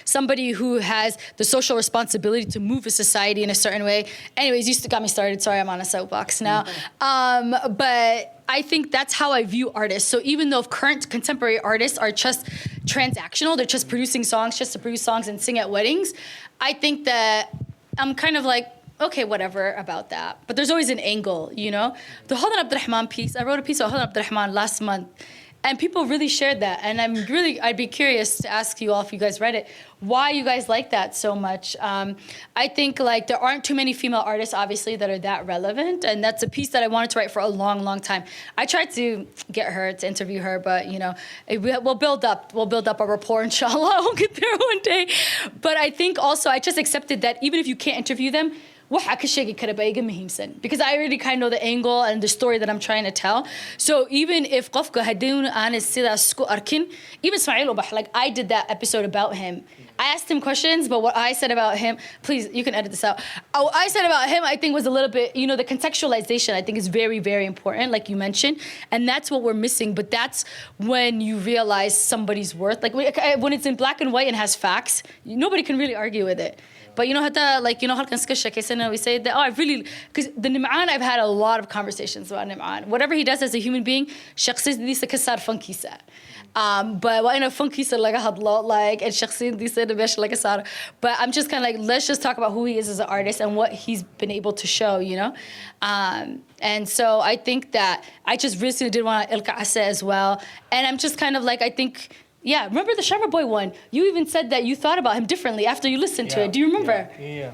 somebody who has the social responsibility to move a society in a certain way. Anyways, you got me started. Sorry, I'm on a soapbox now. But I think that's how I view artists. So even though current contemporary artists are just transactional, they're just producing songs just to produce songs and sing at weddings, I think that I'm kind of like, okay, whatever about that. But there's always an angle, you know? The Khalid Abdurrahman piece, I wrote a piece about Khalid Abdurrahman last month. And people really shared that. And I'd be curious to ask you all, if you guys read it, why you guys like that so much. I think like there aren't too many female artists, obviously, that are that relevant. And that's a piece that I wanted to write for a long, long time. I tried to get her to interview her, but you know, we'll build up a rapport, inshallah. We'll get there one day. But I think also I just accepted that even if you can't interview them, because I already kind of know the angle and the story that I'm trying to tell. So even if qofka hadun ana sida isku arkin, even Ismail Ubah, like I did that episode about him. I asked him questions, but what I said about him, please, you can edit this out. What I said about him, I think was a little bit, you know, the contextualization I think is very, very important, like you mentioned. And that's what we're missing. But that's when you realize somebody's worth. Like when it's in black and white and has facts, nobody can really argue with it. But you know, like, you know, we say that, I really, because the Nim'an, I've had a lot of conversations about Nim'an. Whatever he does as a human being, Shaxan E3 Fankeenna. But وأنا Fankeenna like I had lot like and Shaxan E3 like a but I'm just kind of like, let's just talk about who he is as an artist and what he's been able to show, you know. And so I think that I just recently did one on Ilka Asa as well, and I'm just kind of like, I think. Yeah, remember the Sharma Boy one? You even said that you thought about him differently after you listened to it. Do you remember? Yeah.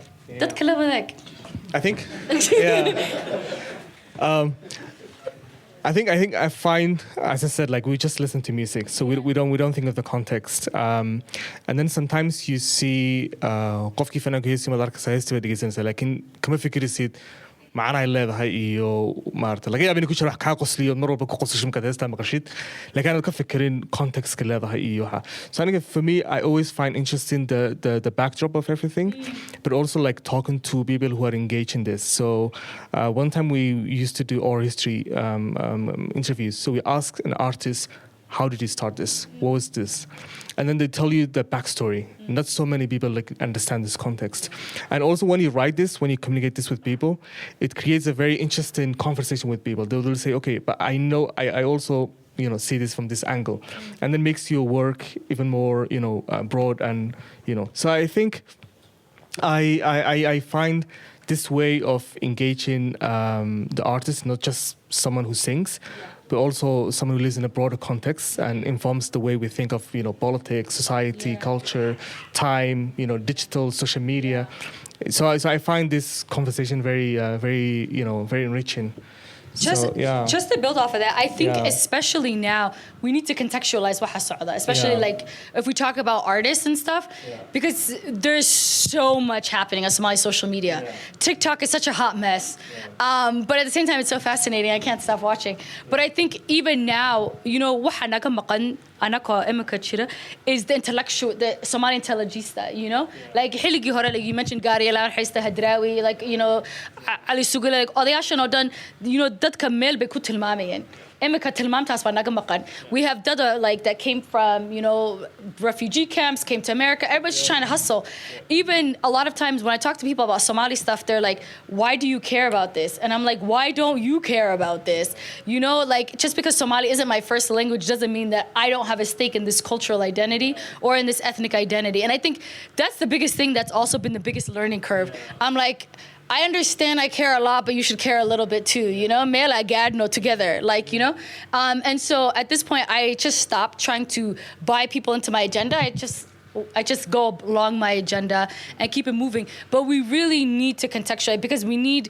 I think, I find, as I said, like we just listen to music, so we don't think of the context. And then sometimes you see قف كيف أنا كهيس ما دارك سايست بدي جزء لكن كم فكري سيد معنا اللي هاي إيو مارت لكن أبي نكون شرح كاقص لي مرة بقص شو مكذا استعمل قشيت لكن أنا كفكرين context كله هاي إيوها. So I think for me, I always find interesting the backdrop of everything, but also like talking to people who are engaged in this. So one time we used to do oral history interviews. So we asked an artist, how did you start this? What was this? And then they tell you the backstory. Not so many people like understand this context. And also when you write this, when you communicate this with people, it creates a very interesting conversation with people. They'll say, okay, but I know, I also, you know, see this from this angle. And then makes your work even more, you know, broad and, you know. So I think I find this way of engaging the artist, not just someone who sings, but also someone who lives in a broader context and informs the way we think of, you know, politics, society, culture, time, you know, digital, social media. So I find this conversation very, you know, very enriching. Just to build off of that, I think especially now we need to contextualize what has sa'ada, especially like if we talk about artists and stuff, because there's so much happening on Somali social media. TikTok is such a hot mess, but at the same time it's so fascinating. I can't stop watching. But I think even now, you know, is the intellectual, the Somali intelligista, you know? Like Hiligi Hora, like you mentioned Gabriela, Hargeisa Hadrawi, like, you know, Ali Sugula, like Odayashan or done, you know, dadka mel be kutil mamiyan. We have Dada like that came from, you know, refugee camps, came to America. Everybody's just trying to hustle. Even a lot of times when I talk to people about Somali stuff, they're like, why do you care about this? And I'm like, why don't you care about this? You know, like just because Somali isn't my first language doesn't mean that I don't have a stake in this cultural identity or in this ethnic identity. And I think that's the biggest thing that's also been the biggest learning curve. I'm like, I understand I care a lot, but you should care a little bit too, you know? Mela gadno together, like, you know? And so at this point, I just stopped trying to buy people into my agenda. I just go along my agenda and keep it moving. But we really need to contextualize because we need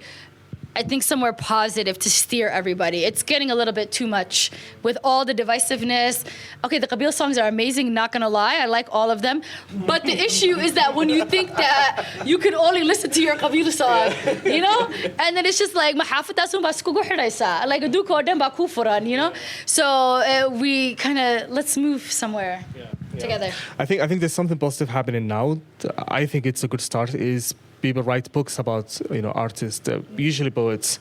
I think, somewhere positive to steer everybody. It's getting a little bit too much with all the divisiveness. Okay, the Qabila songs are amazing, not gonna lie. I like all of them. But the issue is that when you think that you can only listen to your Qabila song, you know? And then it's just like, like, you know? So we kind of, let's move somewhere together. I think there's something positive happening now. I think it's a good start is people write books about artists, usually poets,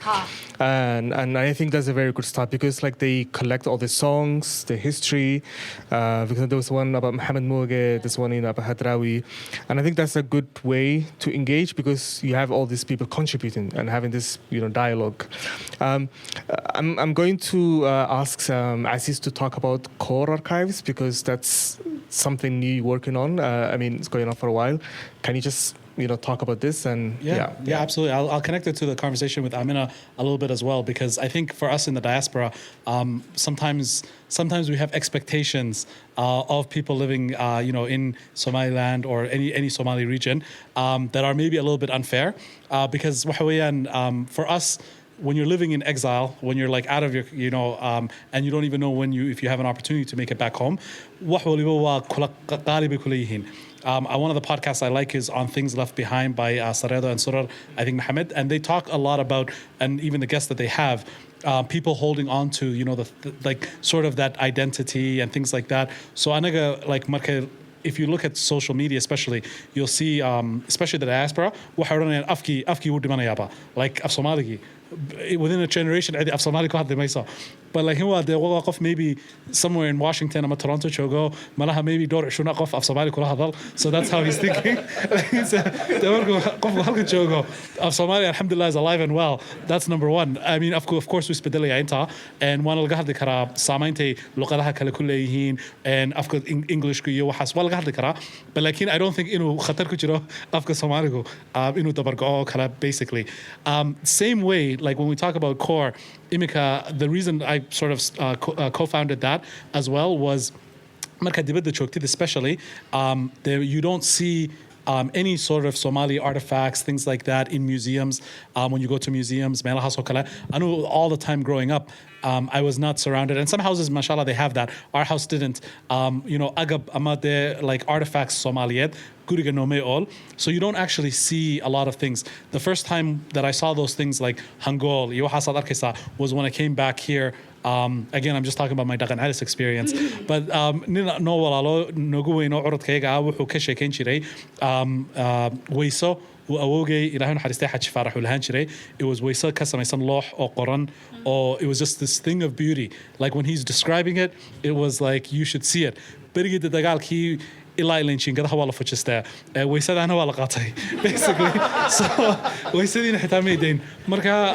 and I think that's a very good start because like they collect all the songs, the history. Because there was one about Mohammed Moge, this one about Hadrawi, and I think that's a good way to engage because you have all these people contributing and having this dialogue. I'm going to ask Aziz to talk about core archives because that's something new you're working on. I mean, it's going on for a while. Can you just talk about this? And yeah, absolutely. I'll connect it to the conversation with Amina a little bit as well, because I think for us in the diaspora, sometimes we have expectations of people living, in Somaliland or any Somali region that are maybe a little bit unfair, because for us, when you're living in exile, when you're like out of your, and you don't even know if you have an opportunity to make it back home, one of the podcasts I like is on Things Left Behind by Sareda and Surar, I think Mohammed, and they talk a lot about, and even the guests that they have, people holding on to, like sort of that identity and things like that. So anaga like marka, if you look at social media especially, you'll see, especially the diaspora, afki like af Somali. Within a generation, af Somali ko hadli mayso. But like maybe somewhere in Washington, I'm a Toronto chogo, malaha maybe door shuna qof af Somali kula hadal. So that's how he's thinking. Af Somali, alhamdulillah, is alive and well. That's number one. I mean, of course, we spedili inta, and one laga hadli kara samaynte luqadaha kala kuleyihin, and of course English ku iyo waxas wal laga hadli kara. But like I don't think khatar ku jiro afka Somali ko tabargo kala basically. Same way, like when we talk about core, Imika, the reason I sort of co-founded that as well was marka dibadda joogtid especially, you don't see any sort of Somali artifacts, things like that in museums. When you go to museums, I know all the time growing up, I was not surrounded. And some houses, mashallah, they have that. Our house didn't. Agab amade, like artifacts Somaliyet, guriga no me all. So you don't actually see a lot of things. The first time that I saw those things like Hangol, Yohasad Archivist, was when I came back here. Again, I'm just talking about my Dagan Addis experience. But no walalo nogu no urad kayga wuxuu ka sheekayn jiray weyso awogay ilaahay naxariistay xaj farax uu lahaan jiray. It was weyso ka samaysan loox oo qoran, or it was just this thing of beauty. Like when he's describing it, it was like you should see it. Berigi de dagaalkii ilaa ilinchingadaha waa la fujistaa weysadaana waa la qaatay basically. So weysadiina xitaa meedayn marka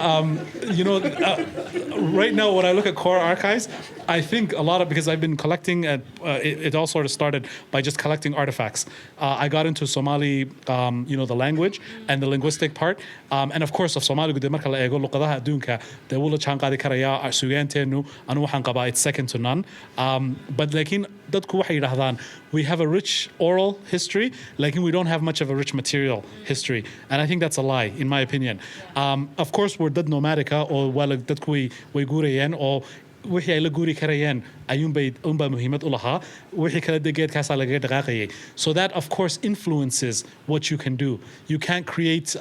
right now when I look at core archives, I think a lot of, because I've been collecting, it all sort of started by just collecting artifacts. I got into Somali, the language and the linguistic part, and of course of Somali gude marka la eego luqadaha adduunka dee wuu la jaan qaadi karaya suugaanteenu anu waxaan qabaa it's second to none, but laakiin dadku waxay yidhaahdaan we have a rich oral history, laakiin we don't have much of a rich material history, and I think that's a lie in my opinion. Of course we're dad nomadica, or dadku way guurayeen, or wixii ay la guuri karayeen unbaa muhiimad u lahaa, wixii kala degeedkaasaa lagaga dhaqaaqayay. So that of course influences what you can do. You can't create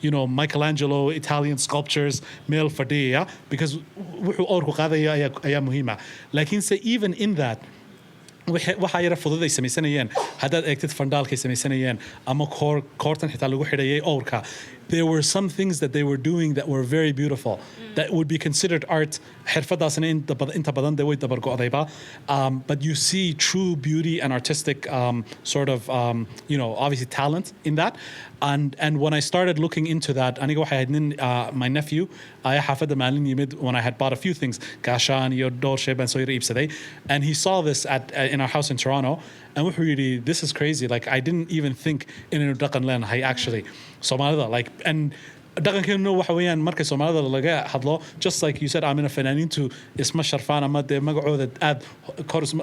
Michelangelo Italian sculptures meel fadhiya because wuxuu orku qaadaya ayaa muhiima. Laakiinse even in that, waxa yara fududay samaysanayeen haddaad eegtid fandaalkay samaysanayeen ama koortan xitaa lagu xidhayay owrka, there were some things that they were doing that were very beautiful, that would be considered art. xirfadaasna inta badan dee way dabargo'dayba, but you see true beauty and artistic sort of obviously talent in that. And when I started looking into that, aniga waxay ahayd nin my nephew ayaa xaafadda maalin yimid when I had bought a few things, gaashaan iyo dhowr shay baan soo yara iibsaday, and he saw this in our house in Toronto, and wuxuu yidhi, this is crazy, like I didn't even think inaynu dhaqan leenahay actually Soomaalida, like, and dhaqankeenu waxa weeyaan markay Soomaalida laga hadlo, just like you said, Amina, fanaaniintu isma sharfaan ama dee magacooda aad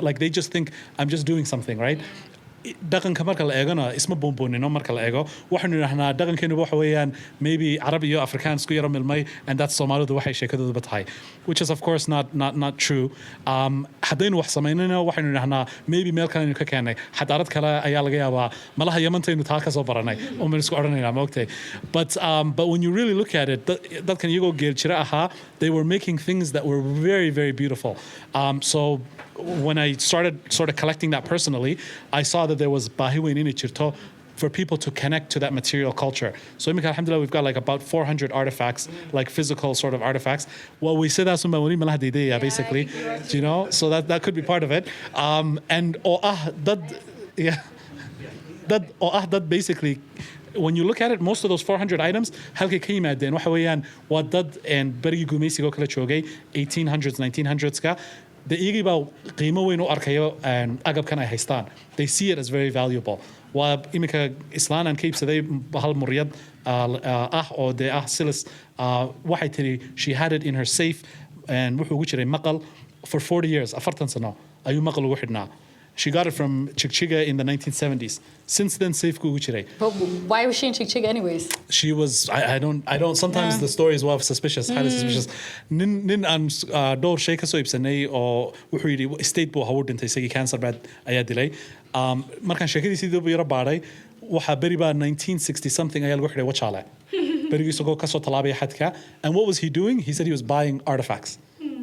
like they just think I'm just doing something, right? dhaqanka marka la eegana isma boonboonino marka la eego waxaanu yidhaahnaa dhaqankeenu waxa weeyaan maybe Arab iyo Afrikaan isku yaro milmay and that's Soomaalidu waxay sheekadooduba tahay which is of course not true haddaynu wax samaynayno waxaanu yidhaahnaa maybe meel kale aynu ka keenay xadaarad kale ayaa laga yaabaa malaha yamantaynu taa ka soo baranay oo maynu isku odhanaynaa maogtay but when you really look at it dadkan iyagoo geel jira ahaa they were making things that were very very beautiful so when I started sort of collecting that personally, I saw that there was bahiwein in Chirto for people to connect to that material culture. So alhamdulillah, we've got like about 400 artifacts, like physical sort of artifacts. Well, we say that's basically, you know, so that could be part of it. And that basically, when you look at it, most of those 400 items, halkay ka yimaadeen waxa weeyaan waa dad berigii gumaysiga kala joogay 1800s 1900s ka de iyagii baa qiimo weyn u arkayo agabkan ay haystaan. They see it as very valuable. Waa iminka islaan aan ka iibsaday hal muryad oo dee silis waxay tiri she had it in her safe and wuxuu ugu jiray maqal for 40 years 40 sano ayuu maqal ugu xidhnaa. She got it from Chikchiga in the 1970s. Since then, safe ugu jiray. But why was she in Chikchiga anyways? She was. I don't. Sometimes the story is well suspicious. Highly suspicious. Nin an door shay ka soo ibsanay oo wuxuu yidhi state buu hawd dhintay isagii cancer bad ayaa dilay. Markaan sheekadiisii dib u yara baaray waxa beri baa 1960 something ayaa lagu xidhay Wachaale. Berigii isagoo ka soo talaabay xadka. And what was he doing? He said he was buying artifacts.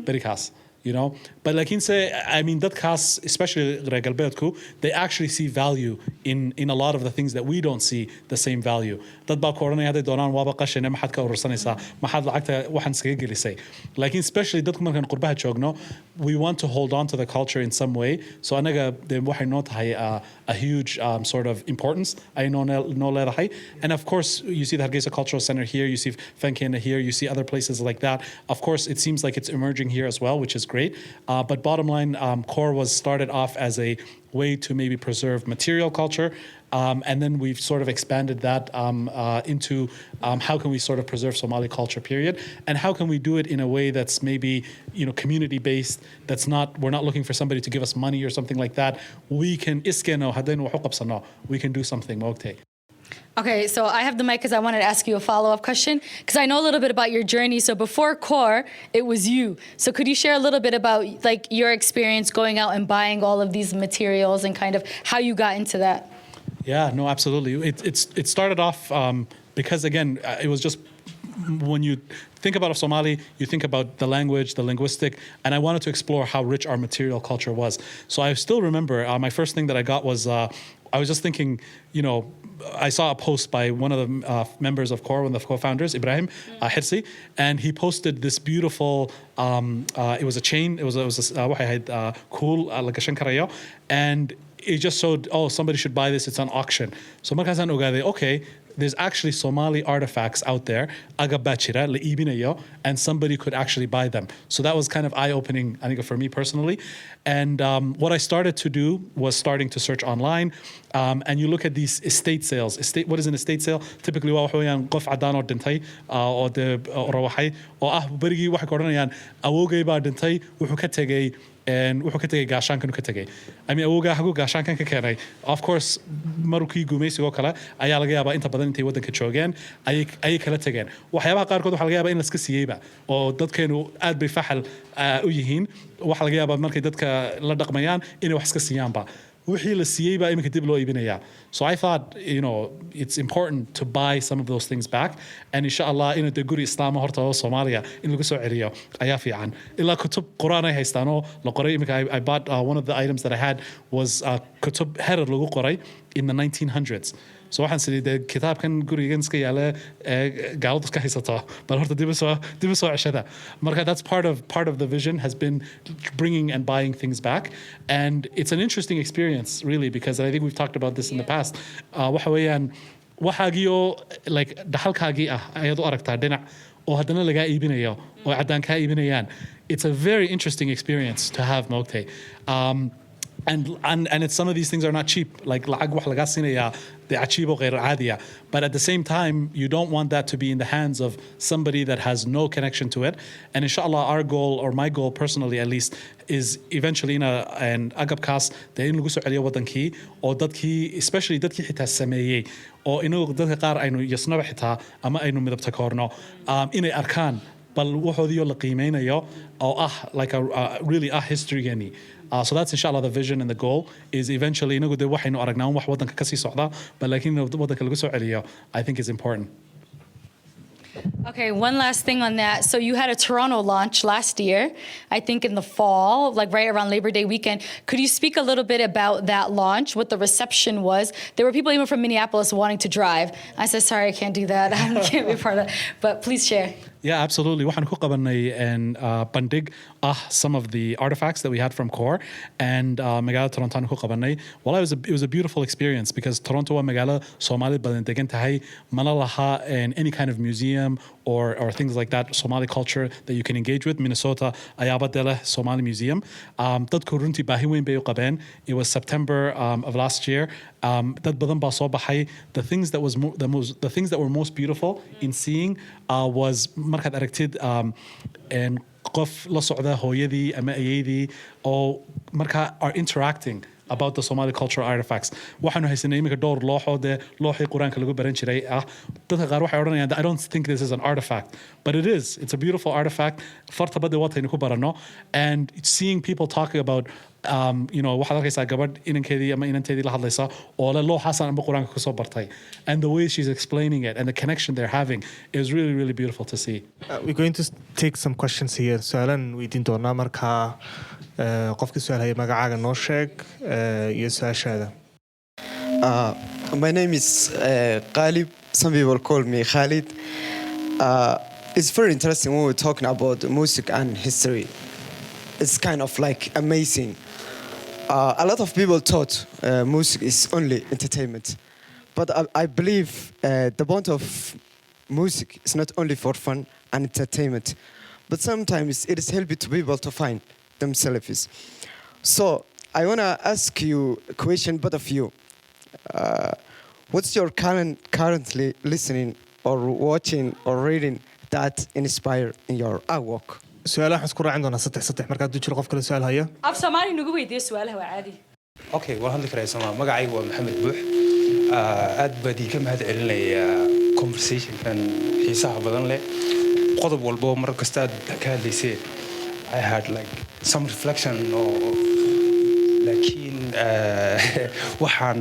Berikaas. You know, but like in say, I mean, that cast, especially Regalbetku, they actually see value in a lot of the things that we don't see the same value. That ba corona hada doonaan waaba qashin ma xad ka urursanaysa ma xad lacagta waxan iskaga gelisay. Like especially dadku markan qurbaha joogno, we want to hold on to the culture in some way. So anaga de waxay noo tahay a huge sort of importance. I know leedahay. And of course, you see the Hargeisa Cultural Center here, you see Fankeenna here, you see other places like that. Of course, it seems like it's emerging here as well, which is great. But bottom line, CORE was started off as a way to maybe preserve material culture. And then we've sort of expanded that into how can we sort of preserve Somali culture, period. And how can we do it in a way that's maybe, you know, community-based, that's not, we're not looking for somebody to give us money or something like that. We can, we can do something. Okay, so I have the mic because I wanted to ask you a follow-up question because I know a little bit about your journey. So before CORE, it was you. So could you share a little bit about like your experience going out and buying all of these materials and kind of how you got into that? Yeah, no, absolutely. It started off because again, it was just when you think about Somali, you think about the language, the linguistic, and I wanted to explore how rich our material culture was. So I still remember my first thing that I got was I was just thinking, you know, I saw a post by one of the members of CORE, one of the co-founders, Ibrahim Hirsi, and he posted this beautiful, it was a chain, it was cool, like a shankarayo, and it just showed, oh, somebody should buy this, it's on auction. So markaasan ogaaday, okay, there's actually Somali artifacts out there, agabachira, leibinayo, and somebody could actually buy them. So that was kind of eye-opening, I think, for me personally. And what I started to do was starting to search online, and you look at these estate sales. What is an estate sale? Typically, waa waxa weeyaan qof cadaan oo dhintay oo rawaxay oo berigii waxay odhanayaan awoogay baa dhintay wuxuu ka tegay gaashaankan ka tagay. I mean, awoogaa hagu gaashaankan ka keenay. Of course, markii gumaysigoo kale ayaa laga yaabaa inta badan intay waddanka joogeen ayay kala tageen. Waxyaabaha qaarkood waxaa laga yaabaa in la iska siiyeyba oo dadkeenu aad bay faxal u yihiin. Waxaa laga yaabaa markay dadka la dhaqmayaan inay wax iska siiyaanba. wixii la siiyey baa iminka dib loo iibinayaa. So I thought, you know, it's important to buy some of those things back, and inshallah inuu de guri islaama horta oo Soomaaliya in lagu soo celiyo ayaa fiican. Ilaa kutub Qur'aan ay haystaan oo la qoray. Iminka I bought one of the items that I had was kutub herer lagu qoray in the 1900s. So waxaan sidii de kitaabkan gurigan iska yaala gaaladu iska haysato bal horta dib soo ceshada. Marka that's part of the vision has been bringing and buying things back, and it's an interesting experience really, because I think we've talked about this in the past. Waxa weeyaan waxaagiyo like dhaxalkaagii ayaad u aragtaa dhinac oo haddana lagaa iibinayo oo caddaan kaa iibinayaan. It's a very interesting experience to have, Mokte. and it's some of these things are not cheap. Like lacag wax laga siinaya the achibo غير عادية. But at the same time, you don't want that to be in the hands of somebody that has no connection to it. And inshallah, our goal, or my goal personally at least, is eventually an agab kas the in lagu soo celiyo wadankii oo dadkii especially dadkii xitaa sameeyay oo inuu dadka qaar aynu yasnaba xitaa ama aynu midabta koorno inay arkaan bal waxoodiyo la qiimeynayo oo like a really history gani. So that's inshallah the vision and the goal is eventually inagu de waxaynu aragnaa wax wadanka ka sii socda but laakiin wadanka lagu soo celiyo I think is important. Okay, one last thing on that. So you had a Toronto launch last year, I think in the fall, like right around Labor Day weekend. Could you speak a little bit about that launch, what the reception was? There were people even from Minneapolis wanting to drive. I said, sorry, I can't do that. I can't be part of that. But please share. Yeah, absolutely. waxaan ku qabanay bandhig some of the artifacts that we had from core and magaalada Toronto ku qabanay. Well, it was a beautiful experience because Toronto waa magaalo Somali badan degan tahay mana laha any kind of museum or things like that Somali culture that you can engage with. Minnesota ayaaba leh Somali museum. Dadku runtii baahi weyn bay u qabeen. It was September of last year. Dad badan baa soo baxay. The things that were most beautiful in seeing was markaad aragtid qof la socda hooyadii ama ayeydii oo marka are interacting about the Somali cultural artifacts. waxaanu haysanay imika dhowr looxii quraanka lagu baran jiray dadka qaar waxay oranayaan I don't think this is an artifact but it's a beautiful artifact farta bada wataynu ku barano and seeing people talking about waxaad arkaysaa gabadh inankeedii ama inanteedii la hadlaysa oo le looxaasan amba quraanka ku soo bartay and the way she's explaining it and the connection they're having is really really beautiful to see. We're going to take some questions here. Su'aalan weydiin doonaa marka qofkii su'aal haya magacaaga noo sheeg iyo su'aashaada. My name is Khalid. Some people call me Khalid. It's very interesting when we're talking about music and history. It's kind of like amazing. A lot of people thought music is only entertainment. But I believe the point of music is not only for fun and entertainment, but sometimes it is helping to people to find themselves. So I want to ask you a question, both of you. What's your currently listening or watching or reading that inspire in your artwork? su'aalaha waxaan isku raacin doonaa saddex marka hadduu jiro qof kale su'aal haya. Af Somali nagu weydiiyo su'aalaha waa caadi. Okay, waan hadli karaa Soomaali. Magacaygu waa Maxamed Buux. Aad baan idinka mahad celinayaa conversation-kan xiisaha badan leh. Qodob walba mar kasta aad ka hadlaysay I had like some reflection laakiin waxaan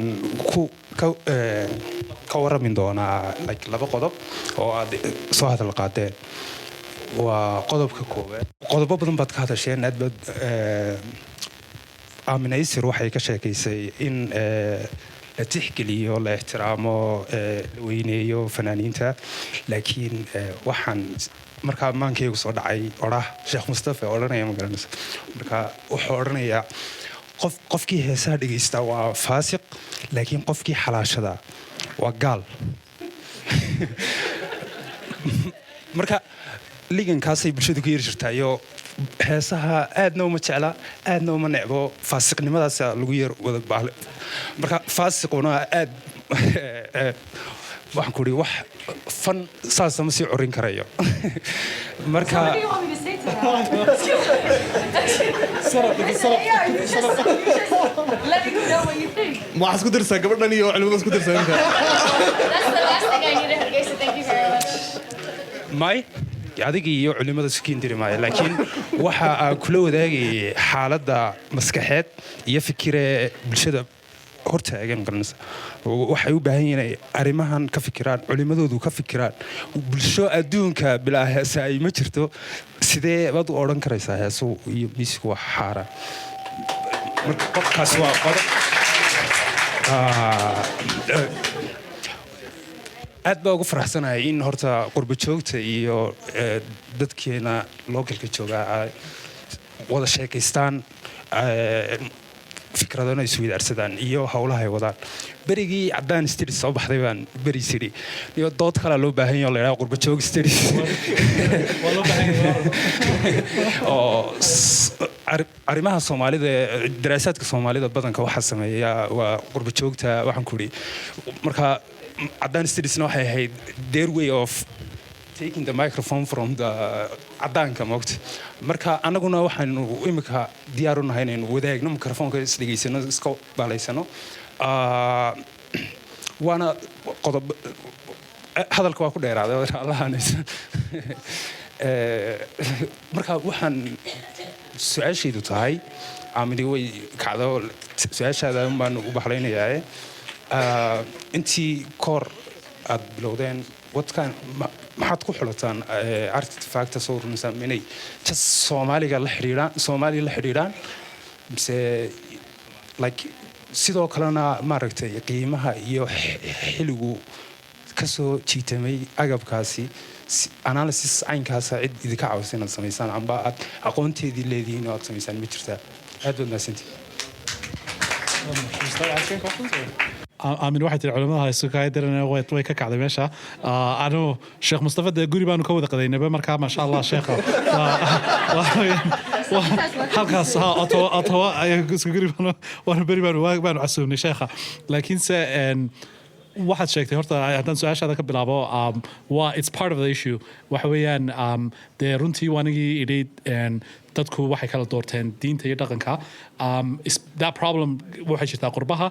ka warramin doonaa like laba qodob oo aad soo hadal qaadeen. waa qodobka koowaad qodobo badan baad ka hadasheen aad baad Amina Isir waxay ka sheekaysay in la tixgeliyo la ixtiraamo la weyneeyo fanaaniinta laakiin waxaan markaa maankaygu soo dhacay Sheekh Moustafa oranaya magaranaysa marka wuxuu oranayaa qofkii heesaha dhageysta waa faasiq laakiin qofkii xalaashada waa gaal marka ligankaasay bulshadu ku yiri jirtaayo heesaha aadna uma jecla aadna uma necbo faasiqnimadaas lagu yar wada baal marka faasiquna aad waxaan ku wax fan saas ma sii corin karayo marka ma isku dirsaa gabadhan iyo cilmiga isku dirsaa inta. That's the last thing I needed, Hargeisa. Thank you very much. may adiga iyo culimada sukiin diri maayo laakiin waxa aan kula wadaagay xaaladda maskaxeed iyo fikire bulshada hortaagan garanaysa waxay u baahan yihiin arimahan ka fikiraan culimadoodu ka fikiraan bulsho adduunka bilaa heesa ay ma jirto sidee baad u oran karaysaa heeso iyo miisku wax xaaraan marka qofkaas waa qodob aad baa ugu faraxsanahay in horta qurba joogta iyo dadkeena localka jooga wada sheekaystaan fikradona isweydaarsadaan iyo howlaha ay wadaan berigii caddaan studies soo baxday baan beri sidhi iyo dood kalaa loo baahan yahay oo la yidhaha qurbajoog studies oo arrimaha soomaalida daraasaadka soomaalida badanka waxaa sameeya waa qurbajoogta waxaan ku idhi marka caddaan studiesna waxay ahayd their way of taking the microphone from the caddaanka moogta marka annaguna waxaanu imika diyaar u nahay inaynu wadaagno microfoonka isdhegaysano iska baalaysano waana qodob hadalka waa ku dheeraaday allahanaysa marka waxaan su-aashaydu tahay aamini way kacdo su-aashaada baan u baxlaynayaa intii koor aad bilowdeen wadkan maxaad ku xulataan artifacta soo runaysaan inay just soomaaliga la xidhiidhaan mise like sidoo kalena maaragtay qiimaha iyo xiligu ka soo jiitamay agabkaasi analysis caynkaasa cid idinka caawisa inaad samaysaan amba aad aqoonteedii leedihiin oo aad samaysaan ma jirtaa aad baad mahadsantihin aamin waxay tiri culimadaha isu kaaydirana way ka kacday meesha anu sheekh mustafa de guri baanu ka wada qadaynaba markaa maasha allah sheekha halkaas otowa isku guri waanu beri baanu casuumnay sheekha laakiinse waxaad sheegtay horta haddaan su-aashaada ka bilaabo waa it's part of the issue waxa weeyaan dee runtii waanigii idhi dadku waxay kala doorteen diinta iyo dhaqanka that problem waxay jirtaa qurbaha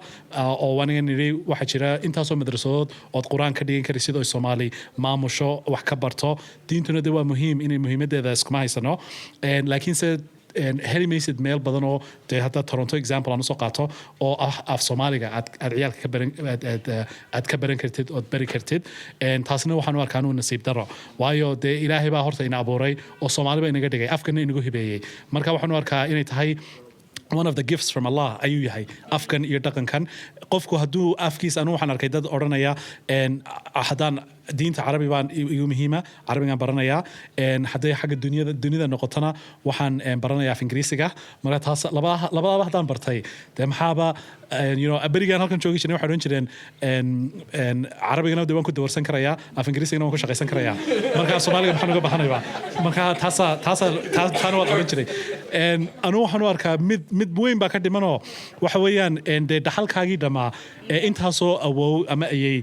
oo waanigan idhi waxaa jira intaasoo madrasadood ood qur-aan ka dhigan kari sidoo Soomaali maamusho wax ka barto diintuna de waa muhiim inay muhiimadeeda iskuma haysano laakiinse heli maysid meel badan oo dee hadda Toronto example aan usoo qaato oo ah af Soomaaliga aad ciyaalka ka baran kartid ood bari kartid taasina waxaan u arkaa inuu nasiib daro waayo dee ilaahay baa horta ina abuuray oo Soomaali baa inaga dhigay afkana inagu hibeeyey marka waxaan u arkaa inay tahay one of the gifts from Allah ayuu yahay afkan iyo dhaqankan qofku hadduu afkiisa anu waxaan arkay dad odhanaya haddaan diinta carabi baan igu muhiima carabigaan baranayaa hadday xagga dunida noqotona waxaan baranayaa af ingiriisiga marka taas labadaba haddaan bartay dee maxaaba berigaan halkan joogi jirnay waxay odhan jireen carabigana de waan ku dawarsan karayaa af ingiriisigana waan ku shaqaysan karayaa marka soomaaliga maxaan uga baxanaybaa marka taana waad odhan jiray anu waxaan u arkaa mid weyn baa ka dhimanoo waxa weeyaan dee dhaxalkaagii dhammaa intaasoo awow ama ayay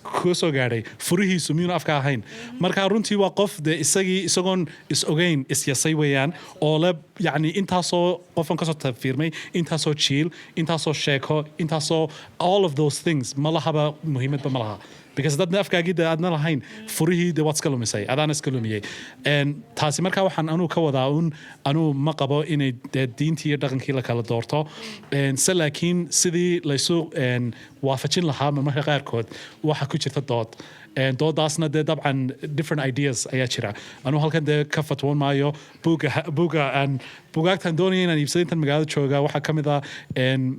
kuu soo gaadhay furihiisu miyuuna afka ahayn marka runtii waa qof dee isagoon is ogeyn isyasay weeyaan oo le yacni intaasoo qofan kasoo tafiirmay intaasoo jiil intaasoo sheeko intaasoo all of those things ma lahaba muhiimadba ma laha because dadna afkaagii de aadna lahayn furihii de waad iska lumisay adaana iska lumiyey taasi markaa waxaan anuu ka wadaa anuu ma qabo inay dee diintii iyo dhaqankii la kala doorto se laakiin sidii laysu waafajin lahaa marmarka qaarkood waxa ku jirta doodaasna dee dabcan different ideas ayaa jira anuu halkan dee ka fatwoon maayo bugaagtan doonaya inaan iibsaday intan magaalada jooga waxaa ka mid ah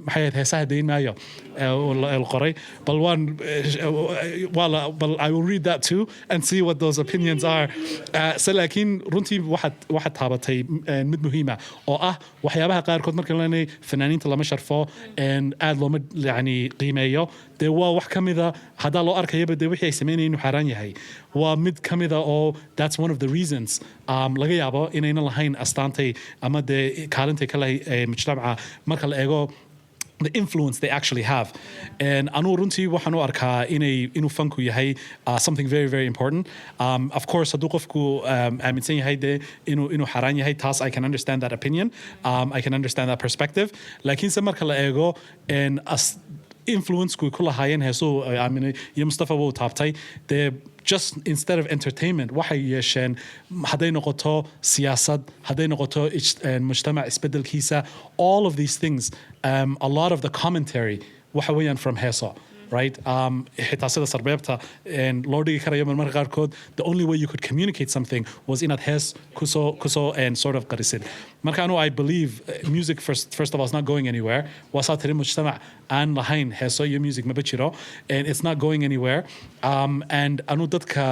maxay ahayd heesaha dayn maayo qoray bal I will read that too and see what those opinions are se laakiin runtii waxaad taabatay mid muhiima oo ah waxyaabaha qaarkood marka leenay fanaaniinta lama sharfo aad looma yani qiimeeyo dee waa wax ka mida haddaa loo arkayaba dee wixii ay sameynayeen inuu xaaraan yahay waa mid ka mida oo that's one of the reasons laga yaabo inayna lahayn astaantay ama dee kaalintay ka lahay mujtamaca marka la eego the influence they actually have anuu runtii waxaan u arkaa inuu fanku yahay something very very important of course hadduu qofku aaminsan yahay dee inuu xaraan yahay taas I can understand that opinion I can understand that perspective laakiinse marka la eego influence-ku ku lahaayeen heesuu Amina iyo Moustafa wuu taabtay dee just instead of entertainment waxay yeesheen hadday noqoto siyaasad hadday noqoto mujtamac isbedelkiisa all of these things a lot of the commentary waxa weeyaan from heeso right xitaa sida sarbeebta loo dhigi karayo marmarka qaarkood the only way you could communicate something was inaad hees kusoo sort of qarisid marka anu I believe music first of all is not going anywhere waasaa tiri mujtamac aan lahayn heeso iyo music maba jiro and it's not going anywhere and anu dadka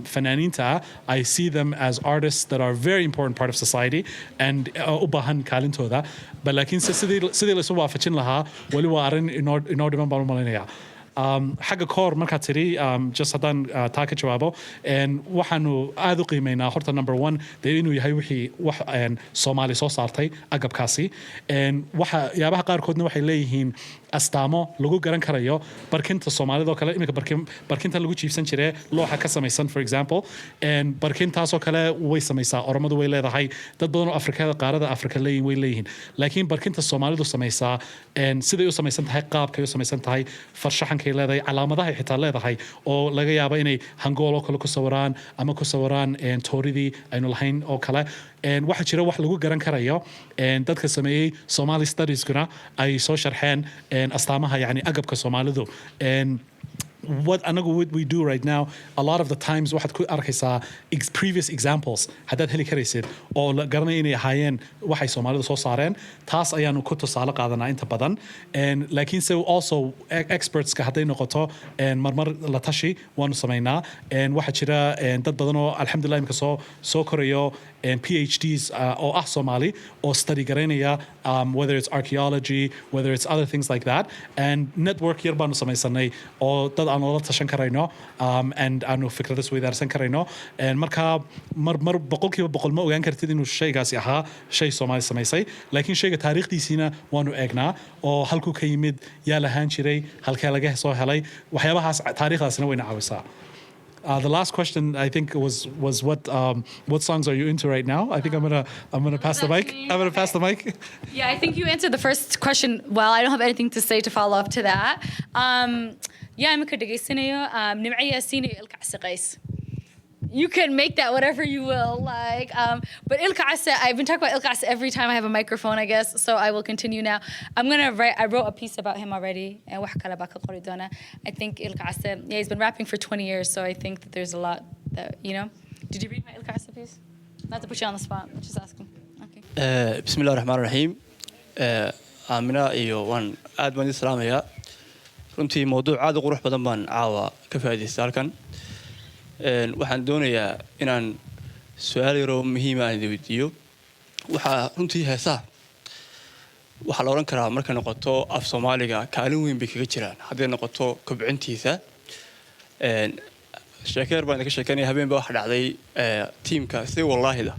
فنانينتا I see them as artists that are a very important part of society and ubahan kaalintooda but laakiin sidii la soo waafajin lahaa wali waa arrin inoo dhiman baan u malaynayaa حاجة كور مركز تري just هذان تاكل جوابه and وحنو هذا قيمنا خرطة number one ده إنه يهاي وحي صومالي صارتي أجاب كاسي and يا بها قار كودنا وحي ليهين استامو لوجو جران كرايو بركنت الصومالي ذو كلا إنك بركنت لوجو تشيف سنشرة لوحة كسميسان for example and بركنت تاسو كلا ويسميسا أرمدو ويلا ده هاي تدبروا أفريقيا قارة أفريقيا لين ويلين لكن بركنت الصومالي ذو سميسا and سيدا يسميسان هاي قاب كيو سميسان هاي فرشحن leedahay calaamadaha xitaa leedahay oo laga yaabo inay hangool oo kale ku sawiraan ama ku sawiraan tooridii aynu lahayn oo kale waxa jira wax lagu garan karayo dadka sameeyay Somali studies kuna ay soo sharxeen astaamaha yani agabka Soomaalidu what we do right now a lot of the times waxaad ku arkaysaa previous examples haddaad heli karaysid oo la garanay inay ahaayeen waxay Soomaalidu soo saareen taas ayaanu ku tusaale qaadanaa inta badan laakiin se also experts ka hadday noqoto marmar la tashi waanu samaynaa waxa jira dad badan oo alxamdulillah imka soo korayo PhDs oo ah Somali oo study garanaya whether it's archaeology whether it's other things like that and network yar baanu samaysanay oo dad aan la tashan karayno and aanu fikradaas weydaarsan karayno marka mar boqolkiiba boqol ma ogaan kartid inuu shaygaasi ahaa shay Soomaali samaysay laakiin shayga taariikhdiisina waanu eegnaa oo halkuu ka yimid yaa lahaan jiray halkee laga soo helay waxyaabahaas taariikhdaasina wayna caawisaa the last question I think was what songs are you into right now? I think I'm gonna pass the mic. I'm gonna pass the mic. Yeah, I think you answered the first question well. I don't have anything to say to follow up to that. Yeah, I'm a dhegeysanaya nimciya siinay ilka casaqays. You can make that whatever you will like but ilka casa I've been talking about ilka casa every time I have a microphone I guess so I will continue now. I wrote a piece about him already and wax kale ba ka qori doona. I think ilka casa yeah he's been rapping for 20 years so I think that there's a lot that you know. Did you read my ilka casa piece? Not to put you on the spot but just ask him. Okay. Bismillahir Rahmanir Rahim. Amina iyo wan aad baan islaamaya. runtii mowduuc aad u qurux badan baan caawa ka faa'iidaystay halkan waxaan doonayaa inaan su'aal yar oo muhiim ah weydiiyo waxa runtii heesaha waxa la oran karaa marka noqoto af Soomaaliga kaalin weyn bay kaga jiraan haddii noqoto kobcintiisa sheekeer baan ka sheekanay habeen baa wax dhacday teamka si wallahi da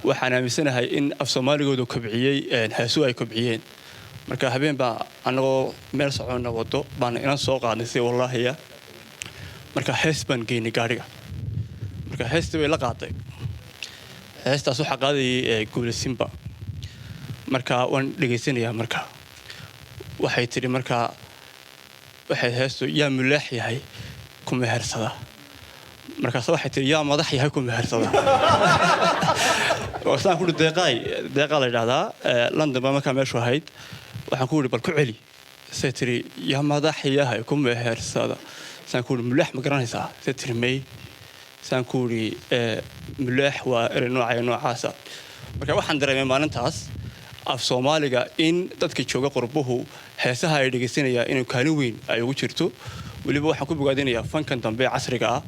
waxaan aaminsanahay in af Soomaaligoodu kobciyay heesu ay kobciyeen marka habeen baa anagoo meel soconna wado baan inaan soo qaadnay si wallahi marka hees baan geynay gaariga marka heestii way la qaaday heestaas waxa qaaday guulaysinba marka waan dhageysanayaa marka waxay tiri marka waxay heestu yaa mulaax yahay ku mehersada marka waxay tiri yaa madax yahay ku mehersada waxaan ku deeqay la yiraahdaa London ba marka meeshu ahayd waxaan ku yiri bal ku celi say tiri yaa madax yahay ku mehersada saan ku yiri mulaax ma garanaysaa say tiri may saan ku yiri mulaax waa noocaasa marka waxaan dareemay maalintaas af Soomaaliga in dadka jooga qurbuhu heesaha ay dhageysanayaan inuu kaalin weyn ay ugu jirto waliba waxaan ku bogaadinayaa fankan dambe casriga ah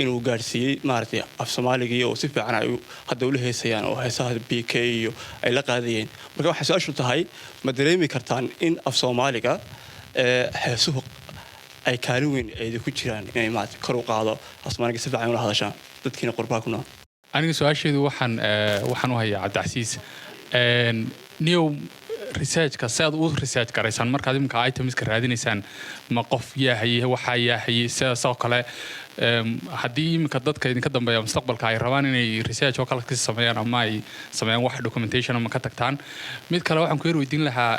inuu gaarsiiyay maartay af Soomaaliga oo si fiican ay hadda u heesayaan oo heesaha BK iyo ay la qaadayeen marka waxa su'aashu tahay ma dareemi kartaan in af Soomaaliga heesuhu ay kaalin weyn ay ku jiraan inay maartay kor u qaado Soomaaliga si fiican u hadashaan dadkiina qurbaha ku nool aniga su'aasheedu waxaan u hayaa Cabdicasiis new research ka saad u research garaysan markaad imka items ka raadinaysaan ma qof yahay waxa yahay soo kale haddii imka dadka idinka dambeeya mustaqbalka ay rabaan inay research oo kale ka sameeyaan ama ay sameeyaan wax documentation ama ka tagtaan mid kale waxaan ku weydiin lahaa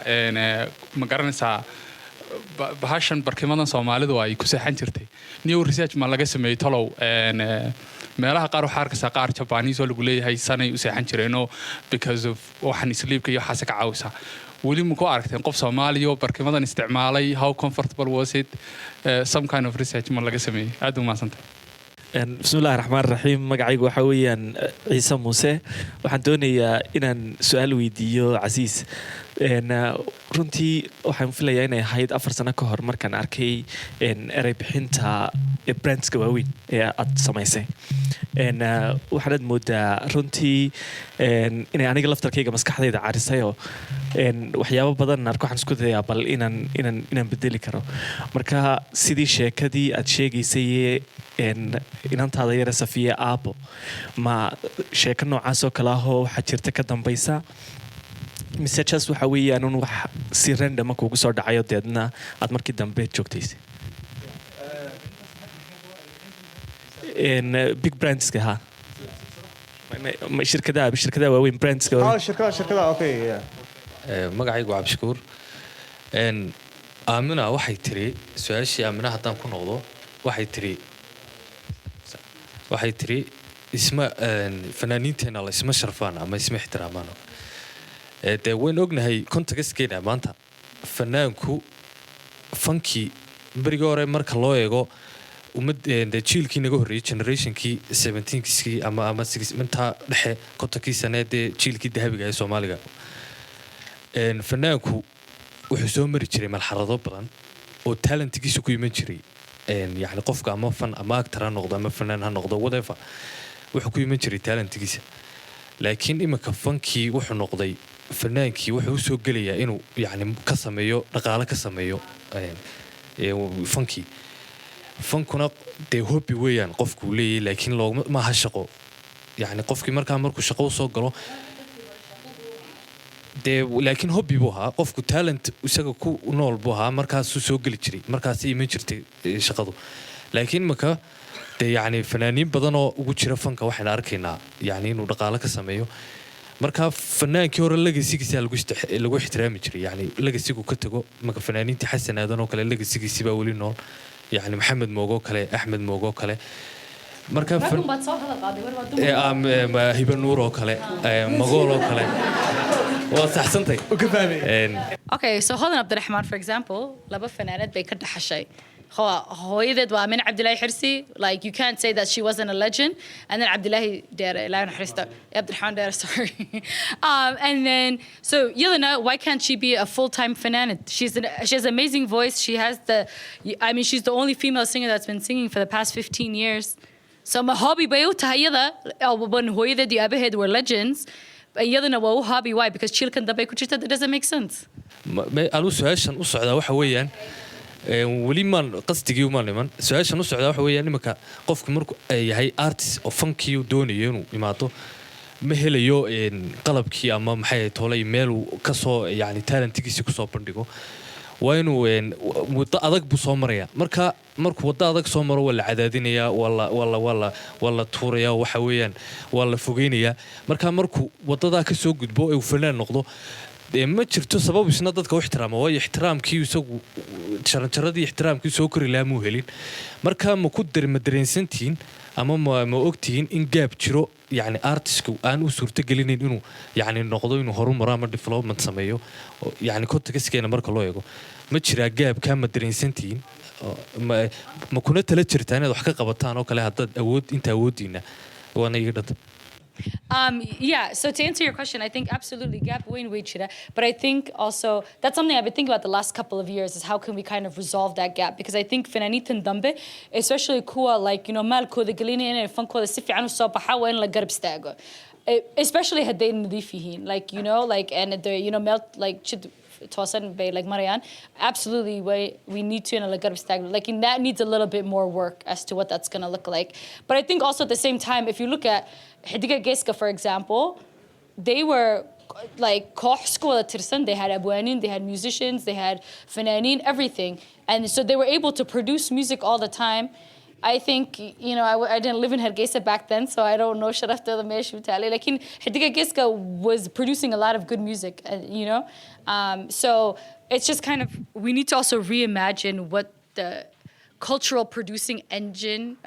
ma garanaysaa bahashan barkimadan Soomaalidu ay ku saxan jirtay new research ma laga sameeyay talow meelaha qaar waxa arkaysaa qaar Japanese oo lagu leeyahay sanay u saxan jireenoo because of waxan sleepka iyo xasaska caawisa wali ma ku aragteen qof Soomaali oo barkimadan isticmaalay how comfortable was it some kind of research ma laga sameeyay aad u maasantay bismillahir rahmaanir rahiim magacaygu waxa weeyaan Ciise Muuse waxaan doonayaa inaan su'aal weydiiyo Aziz runtii waxaan filayaa inay ahayd 4 sano ka hor markaan arkay erey bixinta brandska waaweyn ee aad samaysay waxaad moodaa runtii inay aniga laftarkayga maskaxdayda carisayoo waxyaabo badan arko waxaan isku dayaa bal inaan bedeli karo marka sidii sheekadii aad sheegaysay inantaada yare Safiya Aabo ma sheeko noocaas oo kale ahoo waxaa jirta ka dambaysa messages waxa weeyaan wax si random kuugu soo dhacayo deedna aad markii dambe joogtaysay big brands ka ha shirkadaha waaweyn brands ka shirkadaha okay magacaygu Cabshukuur Amina waxay tiri su'aashii Amina haddaan ku noqdo waxay tiri isma fanaaniinteena la isma sharfaan ama isma ixtiraamaan dee wayn ognahay contextkeena maanta fanaanku funky berigii hore marka loo eego ummadda jiilkii naga horreeyay generationkii 17kii ama 6 inta dhexe kontonkii saneedee jiilkii dahabiga ee Soomaaliga fanaanku wuxuu soo mari jiray marxalado badan oo talentkiisu ku iman jiray يعني قفك أما فن أما أكتر نقطة أما فنان هالنقطة وظيفة وحكي من جري تالنت جيسة لكن إما كفنكي وح نقضي فنانكي وحو سوق لي إنه يعني كسميو رقالة كسميو فنكي فنكنا ده هو بيويان قفك ولي لكن لو ما هالشقو يعني قفك مركو شقو صقره laakiin hobby buu ahaa qofku talent isaga ku nool buu ahaa markaas uu soo gali jiray markaas ay ma jirtay shaqadu laakiin marka yani fanaaniin badan oo ugu jira fanka waxaan arkaynaa yani inuu dhaqaale ka sameeyo marka fanaankii hore legacy-giisa lagu ixtiraami jiray yani legacy-gu ka tago marka fanaaniintii Xasan Aadan oo kale legacy-giisa baa wali nool yani Maxamed Moogo kale Axmed Moogo kale marka Hiba Nuur oo kale Magool oo kale Okay, so Holland Abdurrahman, for example, laba fanaanad bay ka dhaxashay. Hooyadeed waa Amina Abdullahi Hirsi. Like, you can't say that she wasn't a legend. And then Abdullahi Dere, Abdurrahman Dere, sorry. And then, so Yelena, why can't she be a full-time fanaanad? She has an amazing voice. She has she's the only female singer that's been singing for the past 15 years. So my hobby bay u tahay yada, when hooyadeed iyo aabaheed were legends. iyadana waa u hobby why because chilkan dambe ku jirta that doesn't make sense alu su'aashan u socda waxa weeyaan wali man qasdigii uma liman su'aashan u socda waxa weeyaan imaka qofku markuu yahay artist oo funky uu doonayo inuu imaado ma helayo qalabkii ama maxay toolay meel uu ka soo yani talentkiisa ku soo bandhigo waa inuu waddo adag buu soo maraya markuu waddo adag soo maro wala cadaadinaya wala tuuraya waxa weeyaan wala fogeynaya markuu waddada ka soo gudbo ee uu fanaan noqdo ma jirto sabab isna dadka u ixtiraamo waa ixtiraamkii isagu jaranjaradii ixtiraamkii soo kori lahaa muu helin marka ma ku dareensantiin ama ma ogtiin in gaab jiro yani artistku aan u suurto gelinayn inuu yani noqdo inuu horumar ama development sameeyo yani contextkeena marka loo eego ma jira gaab ka ma dareensantiin ma kuna tala jirtaan inaad wax ka qabataan oo kale hadda awoodiina waana iga dhanta Yeah, so to answer your question, I think absolutely gap win chira. But I think also that's something I've been thinking about the last couple of years is how can we kind of resolve that gap? Because I think Fananitan Dambe, especially Kua, like, you know, Malko, the Galini and Funko, the Sifi Anu Sopa, how and like Garb Stago. Especially had they in the Fihin, like, you know, like, and the, you know, melt, like, Tosan Bay, like Marianne, absolutely we need to in a Garb Stago. Like, and that needs a little bit more work as to what that's going to look like. But I think also at the same time, if you look at Hidiga Geska, for example, they were like koox school at Tirsan. They had abuanin, they had musicians, they had fananin, everything. And so they were able to produce music all the time. I think, you know, I didn't live in Hargeisa back then, so I don't know Sharafta the Meshu Tali. Like, Hidiga Geska was producing a lot of good music, you know? So it's just kind of, we need to also reimagine what the cultural producing engine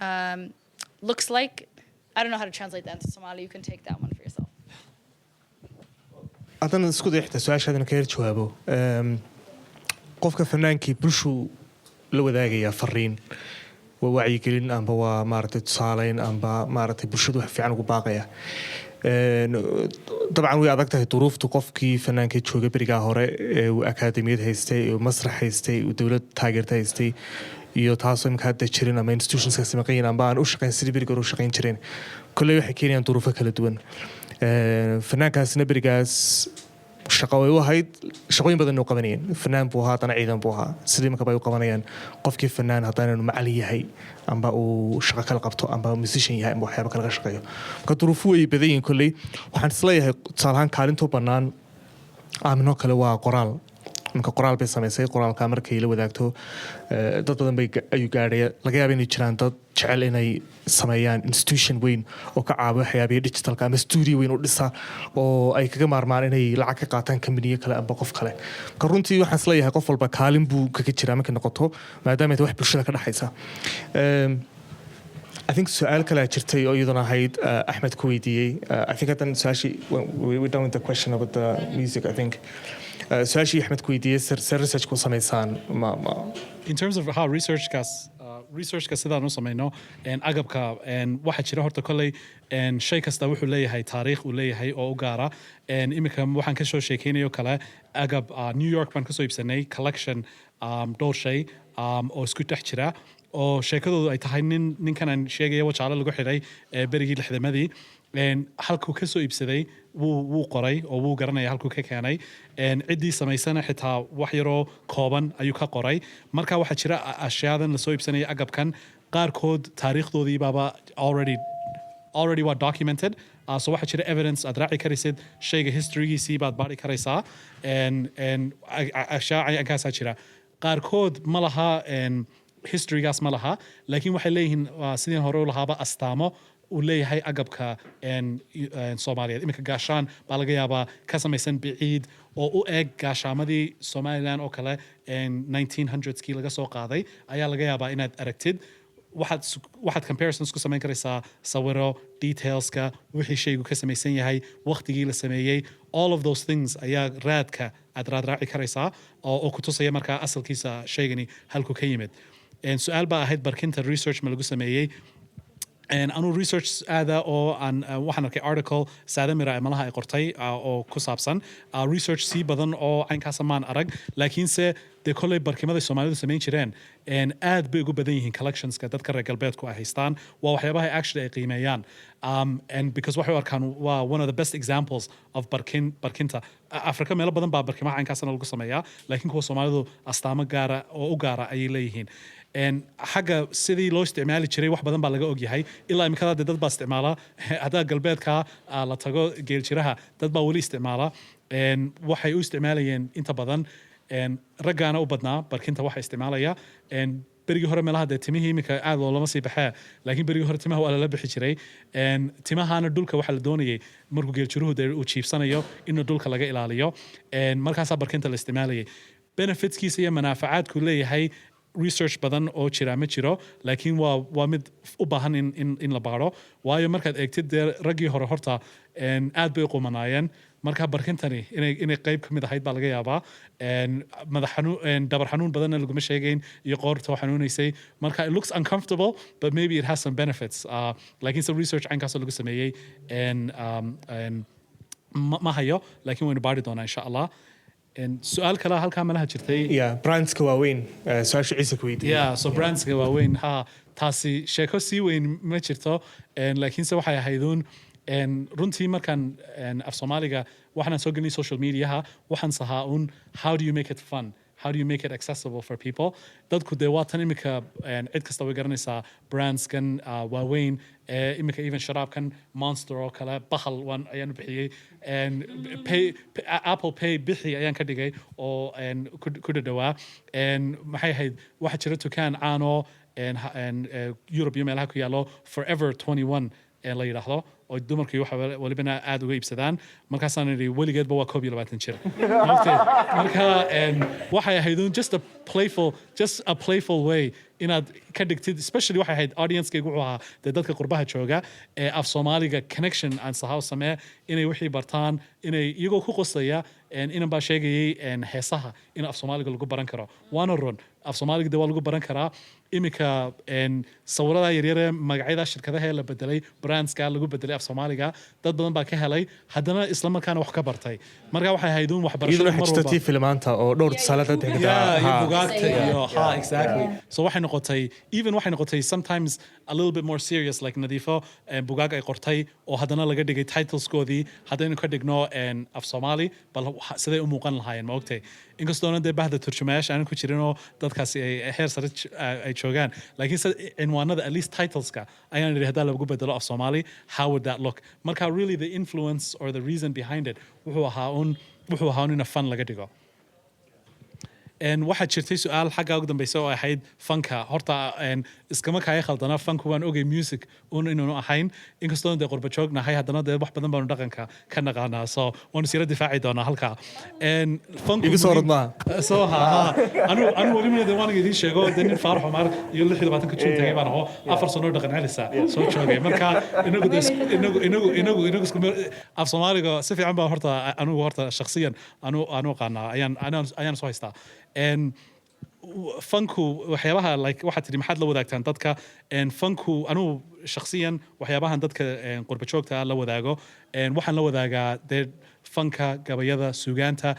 looks like. I don't know how to translate that into Somali. You can take that one for yourself. أنا اسكت إحدى سؤال هذا نكير جوابه قفك فنانكي برشو لو ذاقي فرين ووعي كلين أم بوا مارت تصالين أم با مارت برشو في عنق باقية طبعا way adag tahay duruuftu qofkii fanaanka jooga beriga hore ee uu akaademiyad haystay oo masrax haystay oo dawlad taageerta haystay iyo taasoo imka hadda jirin ama institutions ka samaqayn ama aan u shaqayn sidii beriga hore u shaqayn jireen kulley waxay keenayaan duruufo kala duwan fanaankaasna berigaas shaqo way u ahayd shaqooyin badan oo qabanayeen fanaan buu ahaa haddana ciidan buu ahaa sidii marka bay u qabanayaan qofkii fanaan haddana inuu macallin yahay amba uu shaqo kala qabto amba musician yahay amba waxyaabo kala shaqeeyo marka duruufo way badan yihiin kolley waxaan isleeyahay tusaale ahaan kaalintoo bannaan Amino kale waa qoraal marka qoraal bay samaysay qoraalka markay la wadaagto dad badan bay ayuu gaadhay laga yaabo inay jiraan dad jecel inay sameeyaan institution weyn oo ka caawiyo waxyaabaha digitalka ama studio weyn u dhisa oo ay kaga maarmaan inay lacag ka qaataan company kale amba qof kale ka runtii waxaan isleeyahay qof walba kaalin buu kaga jiraa markay noqoto maadaama ay wax bulshada ka dhaxaysa I think su'aal kale jirtay oo iyaduna ahayd Ahmed ku weydiiyey I think hadan su'aashi we're done with the question about the music I think su'aashi Ahmed ku weydiiyey research ku sameysaan in terms of how research sidaan u samayno agabka waxa jira horta kolley shay kasta wuxuu leeyahay taariikh uu leeyahay oo u gaara imika waxaan ka soo sheekeynayo kale agab New York baan ka soo iibsanay collection dhowr shay oo isku dhex jira oo sheekadoodu ay tahay ninkan aan sheegaya wajaale lagu xidhay berigii lixdamadii halkuu ka soo iibsaday wuu qoray oo wuu garanaya halkuu ka keenay ciddii samaysana xitaa wax yaroo kooban ayuu ka qoray marka waxaa jira ashyaadan lasoo iibsanaya agabkan qaarkood taariikhdoodii baaba already waa documented so waxaa jira evidence aad raaci karaysid shayga historygiisii baad baari karaysaa ashyaa cayankaasaa jira qaarkood ma laha historygaas ma laha laakiin waxay leeyihiin sidii hore u lahaaba astaamo uu leeyahay agabka Soomaaliyeed imika gaashaan baa laga yaabaa ka samaysan biciid oo u eg gaashaamadii Somaliland oo kale 1900skii laga soo qaaday ayaa laga yaabaa inaad aragtid waxaad comparisons ku samayn karaysaa sawiro detailska wixii shaygu ka samaysan yahay waqtigii la sameeyey all of those things ayaa raadka aad raaci karaysaa oo ku tusaya markaa asalkiisa shaygani halku ka yimid su'aal baa ahayd barkinta research ma lagu sameeyey anuu research aada oo aan waxaan arkay article saadamira malaha ay qortay oo ku saabsan research sii badan oo caynkaasa maan arag laakiinse dee kolley barkimada Soomaalidu samayn jireen aad bay ugu badan yihiin collectionska dadka reer galbeedku ay haystaan waa waxyaabaha actually ay qiimeeyaan and because waxay arkaan waa one of the best examples of barkinta Afrika meelo badan baa barkimaha caynkaasana lagu sameeyaa laakiin kuwa Soomaalidu astaamo gaara oo u gaara ayay leeyihiin xagga sidii loo isticmaali jiray wax badan baa laga ogyahay ilaa imikada dad baa isticmaala hadda galbeedka la tago geeljiraha dad baa wali isticmaala waxay u isticmaalayeen inta badan raggaana u badnaa barkinta waxa isticmaalaya berigii hore meelaha dee timihii imika aad loolama sii baxee laakiin berigii hore timaha waa lala bixi jiray timahana dhulka waxaa la doonayay markuu geeljiruhu dee uu jiibsanayo inuu dhulka laga ilaaliyo markaasaa barkinta la isticmaalayay benefitskiisa iyo manaafacaadku leeyahay research badan oo jira ma jiro laakiin waa mid u baahan in la baaro waayo markaad eegtid dee raggii hore horta aad bay u qumanaayeen marka barkintani inay qayb ka mid ahayd baa laga yaabaa dabar xanuun badanna laguma sheegayn iyo qoorta xanuunaysay marka it looks uncomfortable but maybe it has some benefits laakiin se research caynkaasoo lagu sameeyey ma hayo laakiin waynu baari doonaa insha allah su'aal kale halkaa malaha jirtay brandska waaweyn su'aasha ciise ku weydiiyey so brandska waaweyn taasi sheeko sii weyn ma jirto laakiinse waxay ahayduun runtii markaan af Soomaaliga waxaan soo gelinay social mediaha waxaan sahaa how do you make it fun how do you make it accessible for people dadku dee waa tan imika cid kasta way garanaysaa brandskan waaweyn imika even sharaabkan monster oo kale bahal waan ayaan bixiyey Apple Pay bixi ayaan ka dhigay oo ku dhawaa maxay ahayd waxa jira dukaan caano Europe iyo meelaha ku yaalo Forever 21 la yiraahdo oo dumarkii waxa walibana aad uga iibsadaan markaasaan idhi weligeedba waa 21 jir marka waxay ahayd just a playful way inaad ka dhigtid especially waxay ahayd audience-kaygu wuxuu ahaa dee dadka qurbaha jooga af Soomaaliga connection aan sahaw samee inay wixii bartaan inay iyagoo ku qosaya inan baa sheegayay heesaha in af Soomaaliga lagu baran karo waana run af Soomaaliga dee waa lagu baran karaa imika sawirada yaryare magacyada shirkadaha la bedelay brandska lagu bedelay af Soomaaliga dad badan baa ka helay haddana isla markaana wax ka bartay marka waxay hayduun waxbarasho mar walba tii filmaanta oo dhowr tusaale dad bugaagta iyo exactly so waxay noqotay even waxay noqotay sometimes a little bit more serious like Nadifo bugaag ay qortay oo haddana laga dhigay titleskoodii haddaynu ka dhigno af Somali bal siday u muuqan lahaayeen ma ogtay inkastoo dee bahda turjumayaasha aan ku jirinoo dadkaasi ay heer sare ay joogaan laakiin cinwaanada at least titleska ayaan idhi haddaa lagu bedelo af Somali how would that look marka really the influence or the reason behind it wuxuu ahaa un in fun laga dhigo waxaa jirtay su'aal xagga ugu dambaysa oo ahayd fanka horta iskama kaya khaldana fanku waan ogay music inaanu ahayn inkastoo dee qurba joognahay haddana dee wax badan baanu dhaqanka ka naqaanaa so waanu sira difaaci doonaa halkaa igu soo orod maaha so anu weli mina dee waan idiin sheego dee nin faarax Omar iyo 26 Juun tagay baan aho 4 sano dhaqan celisa soo joogay marka inagu isku af Soomaaliga si fiican baa horta shakhsiyan anu qaanaa ayaan soo haystaa fanku waxyaabaha like waxaad tidhi maxaad la wadaagtaan dadka fanku anuu shakhsiyan waxyaabahan dadka qurba joogta la wadaago waxaan la wadaagaa dee fanka gabayada suugaanta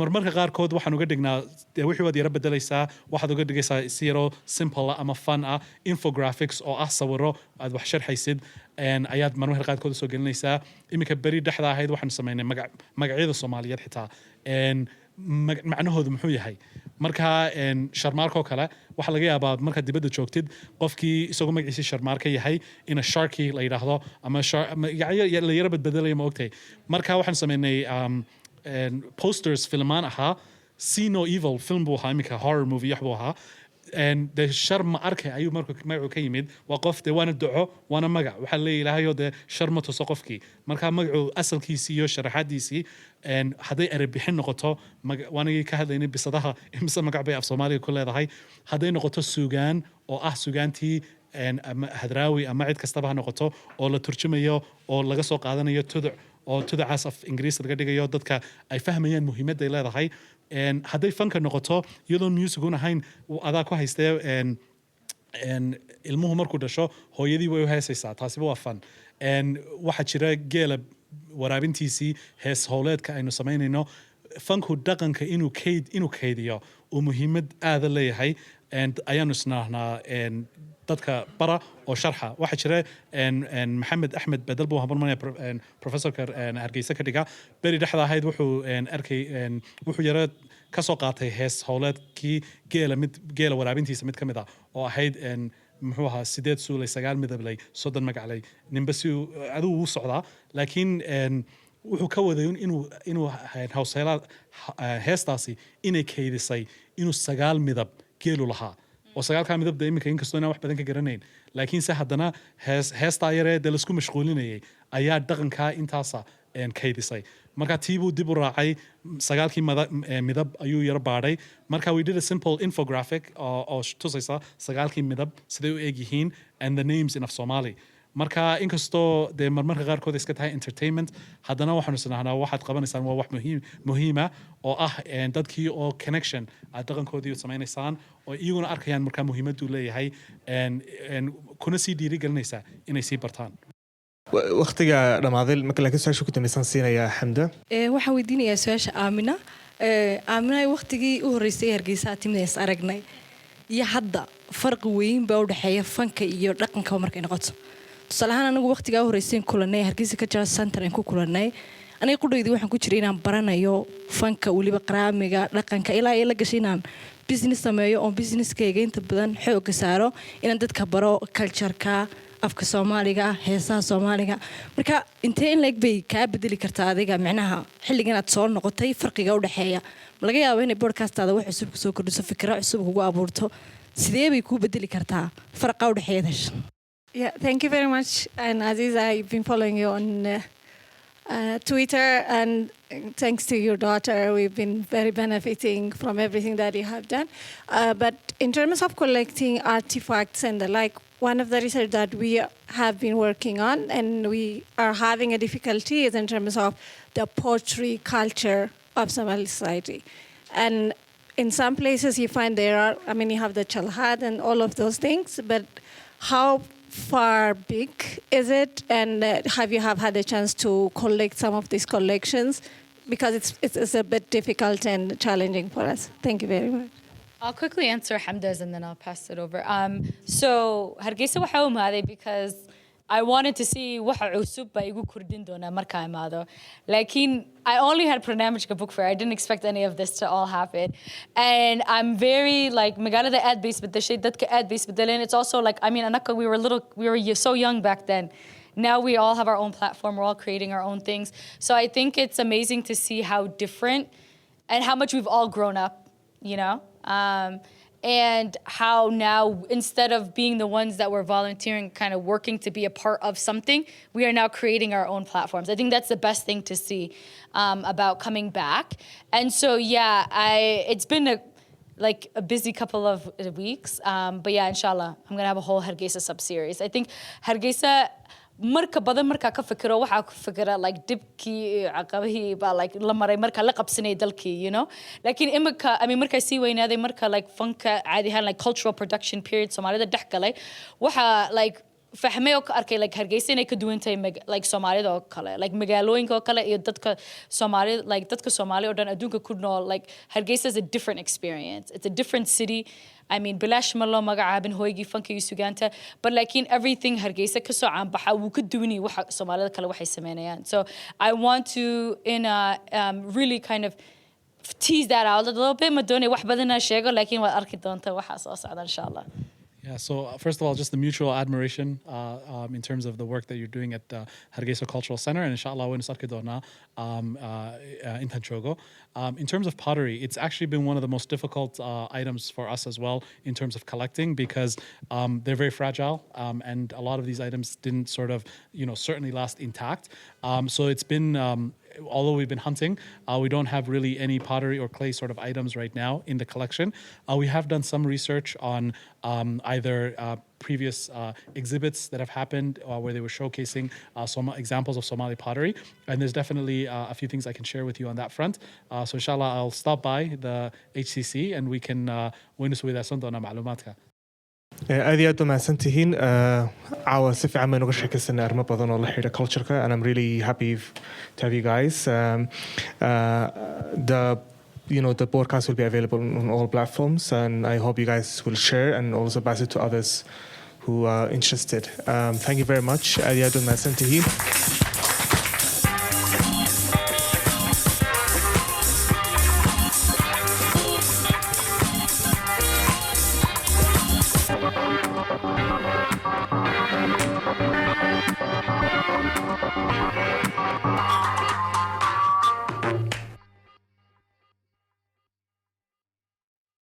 marmarka qaarkood waxaan uga dhignaa wixii waad yara bedelaysaa waxaad uga dhigaysaa si yaroo simple ama fun ah infographics oo ah sawiro aad wax sharxaysid ayaad marmarka qaarkood soo gelinaysaa iminka beri dhexda ahayd waxaan sameynay magacyada Soomaaliyeed xitaa macnahoodu muxuu yahay marka sharmaarka kale waxa laga yaabaa marka dibadda joogtid qofkii isagoo magaciisa sharmaarka yahay in sharky la yiraahdo ama la yara bedelayo ma ogtay marka waxaan sameynay posters filmaan ahaa See No Evil film buu ahaa iminka horror movie yaxbuu ahaa de shar ma arkay ayuu magacu ka yimid waa qof dee waana duco waana magac waxaa leeyahay dee shar ma tuso qofkii marka magacu asalkiisii iyo sharaxaadiisii hadday erebixin noqoto waanagii ka hadlaynay bisadaha imise magac bay af Soomaaliga ku leedahay hadday noqoto suugaan oo ah suugaantii hadraawi ama cid kastaba ha noqoto oo la turjumayo oo laga soo qaadanayo tuduc oo tuducaas af Ingiriis laga dhigayo dadka ay fahmayaan muhiimadda ay leedahay hadday fanka noqoto iyadoon music ahayn adaa ku haystee ilmuhu markuu dhasho hooyadii way u heesaysaa taasiba waa fan waxaa jira geela waraabintiisii hees howleedka aynu samaynayno fanku dhaqanka inuu kaydiyo uu muhiimad aada leeyahay ayaanu isnaahnaa dadka bara oo sharxa waxaa jira maxamed axmed bedel buu habarmanaya professorka hargeysa ka dhiga beri dhexda ahayd wuxuu yara ka soo qaatay hees howleedkii geela waraabintiisa mid ka mid ah oo ahayd muxuu ahaa 8 suulay 9 midablay 30 magaclay ninba si adigu u socdaa laakiin wuxuu ka waday inuu heestaasi inay kaydisay inuu 9 midab geelu lahaa oo 9 midab iminka inkastoo inaan wax badan ka garanayn laakiin se haddana heestaa yaree dee laisku mashquulinayay ayaa dhaqankaa intaasa kaydisay marka tiibuu dib u raacay 9 midab ayuu yara baadhay marka we did a simple infographic oo tusaysa 9 midab siday u eg yihiin and the names in af Somali marka inkastoo dee marmarka qaarkood iska tahay entertainment haddana waxaanu isnahnaa waxaad qabanaysaan waa wax muhiima oo ah dadkii oo connection aad dhaqankoodii samaynaysaan oo iyaguna arkayaan markaa muhiimaduu leeyahay kuna sii dhiirigelinaysaa inay sii bartaan waqtiga dhamaaday marka laakiin su-aasha ku dambaysan siinayaa Xamda waxaan weydiinayaa su-aasha Amina waqtigii u horreysay Hargeysa timidees aragnay iyo hadda farqi weyn baa u dhaxeeya fanka iyo dhaqanka markay noqoto tusaale ahaan anagu waqtigaa u horreysay kulanay Hargeysa ka jira center aan ku kulanay aniga qudhaydii waxaan ku jiray inaan baranayo fanka waliba qaraamiga dhaqanka ilaa ay la gashay inaan business sameeyo oo businesskayga inta badan xoog saaro inaan dadka baro culture-ka afka Soomaaliga heesaha Soomaaliga marka intee in leeg bay ka bedeli kartaa adiga macnaha xilligan aad soo noqotay farqiga u dhaxeeya laga yaabo in podcast-aada wax cusub ku soo kordhiso fikra cusub ugu abuurto sidee bay ku bedeli kartaa farqa u dhaxeeya Yeah, thank you very much. And Aziz, I've been following you on Twitter, and thanks to your daughter, we've been very benefiting from everything that you have done. But in terms of collecting artifacts and the like, one of the research that we have been working on, and we are having a difficulty, is in terms of the poetry culture of Somali society. And in some places you find there are, I mean, you have the chalhad and all of those things, but how far big is it? And have you had a chance to collect some of these collections? Because it's a bit difficult and challenging for us. Thank you very much. I'll quickly answer Hamda's and then I'll pass it over. So Hargeisa waxa u imaaday because I wanted to see waxa cusub ba igu kordhin doona marka imaado. Lakin I only had Pranamijka Book Fair. I didn't expect any of this to all happen. And I'm very like magaalada aad base bedeshay dadka aad base bedeleen. It's also like I mean anaka we were so young back then. Now we all have our own platform. We're all creating our own things. So I think it's amazing to see how different and how much we've all grown up, you know? And how now, instead of being the ones that were volunteering, kind of working to be a part of something, we are now creating our own platforms. I think that's the best thing to see about coming back. And so, yeah, it's been a busy couple of weeks. But yeah, inshallah, I'm going to have a whole Hargeisa sub-series. I think Hargeisa, marka badan marka ka fikiro waxa ku fikira like dibkii caqabihii ba like la maray marka la qabsanay dalkii, you know, lakin imika I mean marka sii weynaaday marka like fanka caadi ahaan like cultural production period Soomaalida dhex galay waxa like fahmay oo ka arkay like Hargeysa inay ka duwan tahay like Soomaalida oo kale like magaalooyinka oo kale iyo dadka Soomaali like dadka Soomaali oo dhan adduunka ku nool like Hargeysa is a different experience. It's a different city. I mean, bilash malo magacaabin hoygi funky suganta, but like in everything Hargeisa ka soo caan baxa wuu ka duwani waxa Soomaalida kale waxay sameeyaan. So I want to really kind of tease that out a little bit. Ma doonay wax badan aan sheego, laakiin waad arki doontaa waxa soo socda inshallah. Yeah, so first of all, just the mutual admiration in terms of the work that you're doing at Hargeisa Cultural Center, and inshallah, when Sarkidona in Tanchogo. In terms of pottery, it's actually been one of the most difficult items for us as well in terms of collecting because they're very fragile, and a lot of these items didn't sort of, certainly last intact. So it's been. Although we've been hunting, we don't have really any pottery or clay sort of items right now in the collection. We have done some research on either previous exhibits that have happened where they were showcasing some examples of Somali pottery. And there's definitely a few things I can share with you on that front. So inshallah, I'll stop by the HCC and we can witness with us on معلوماتك. aad iyo aad umahadsantihiin caawa si fiican baynu uga sheekaysanay arrimo badan oo la xidhiidha cultureka and I'm really happy to have you guys. The broadcast will be available on all platforms and I hope you guys will share and also pass it to others who are interested. Thank you very much. aad iyo aad umahadsantihiin.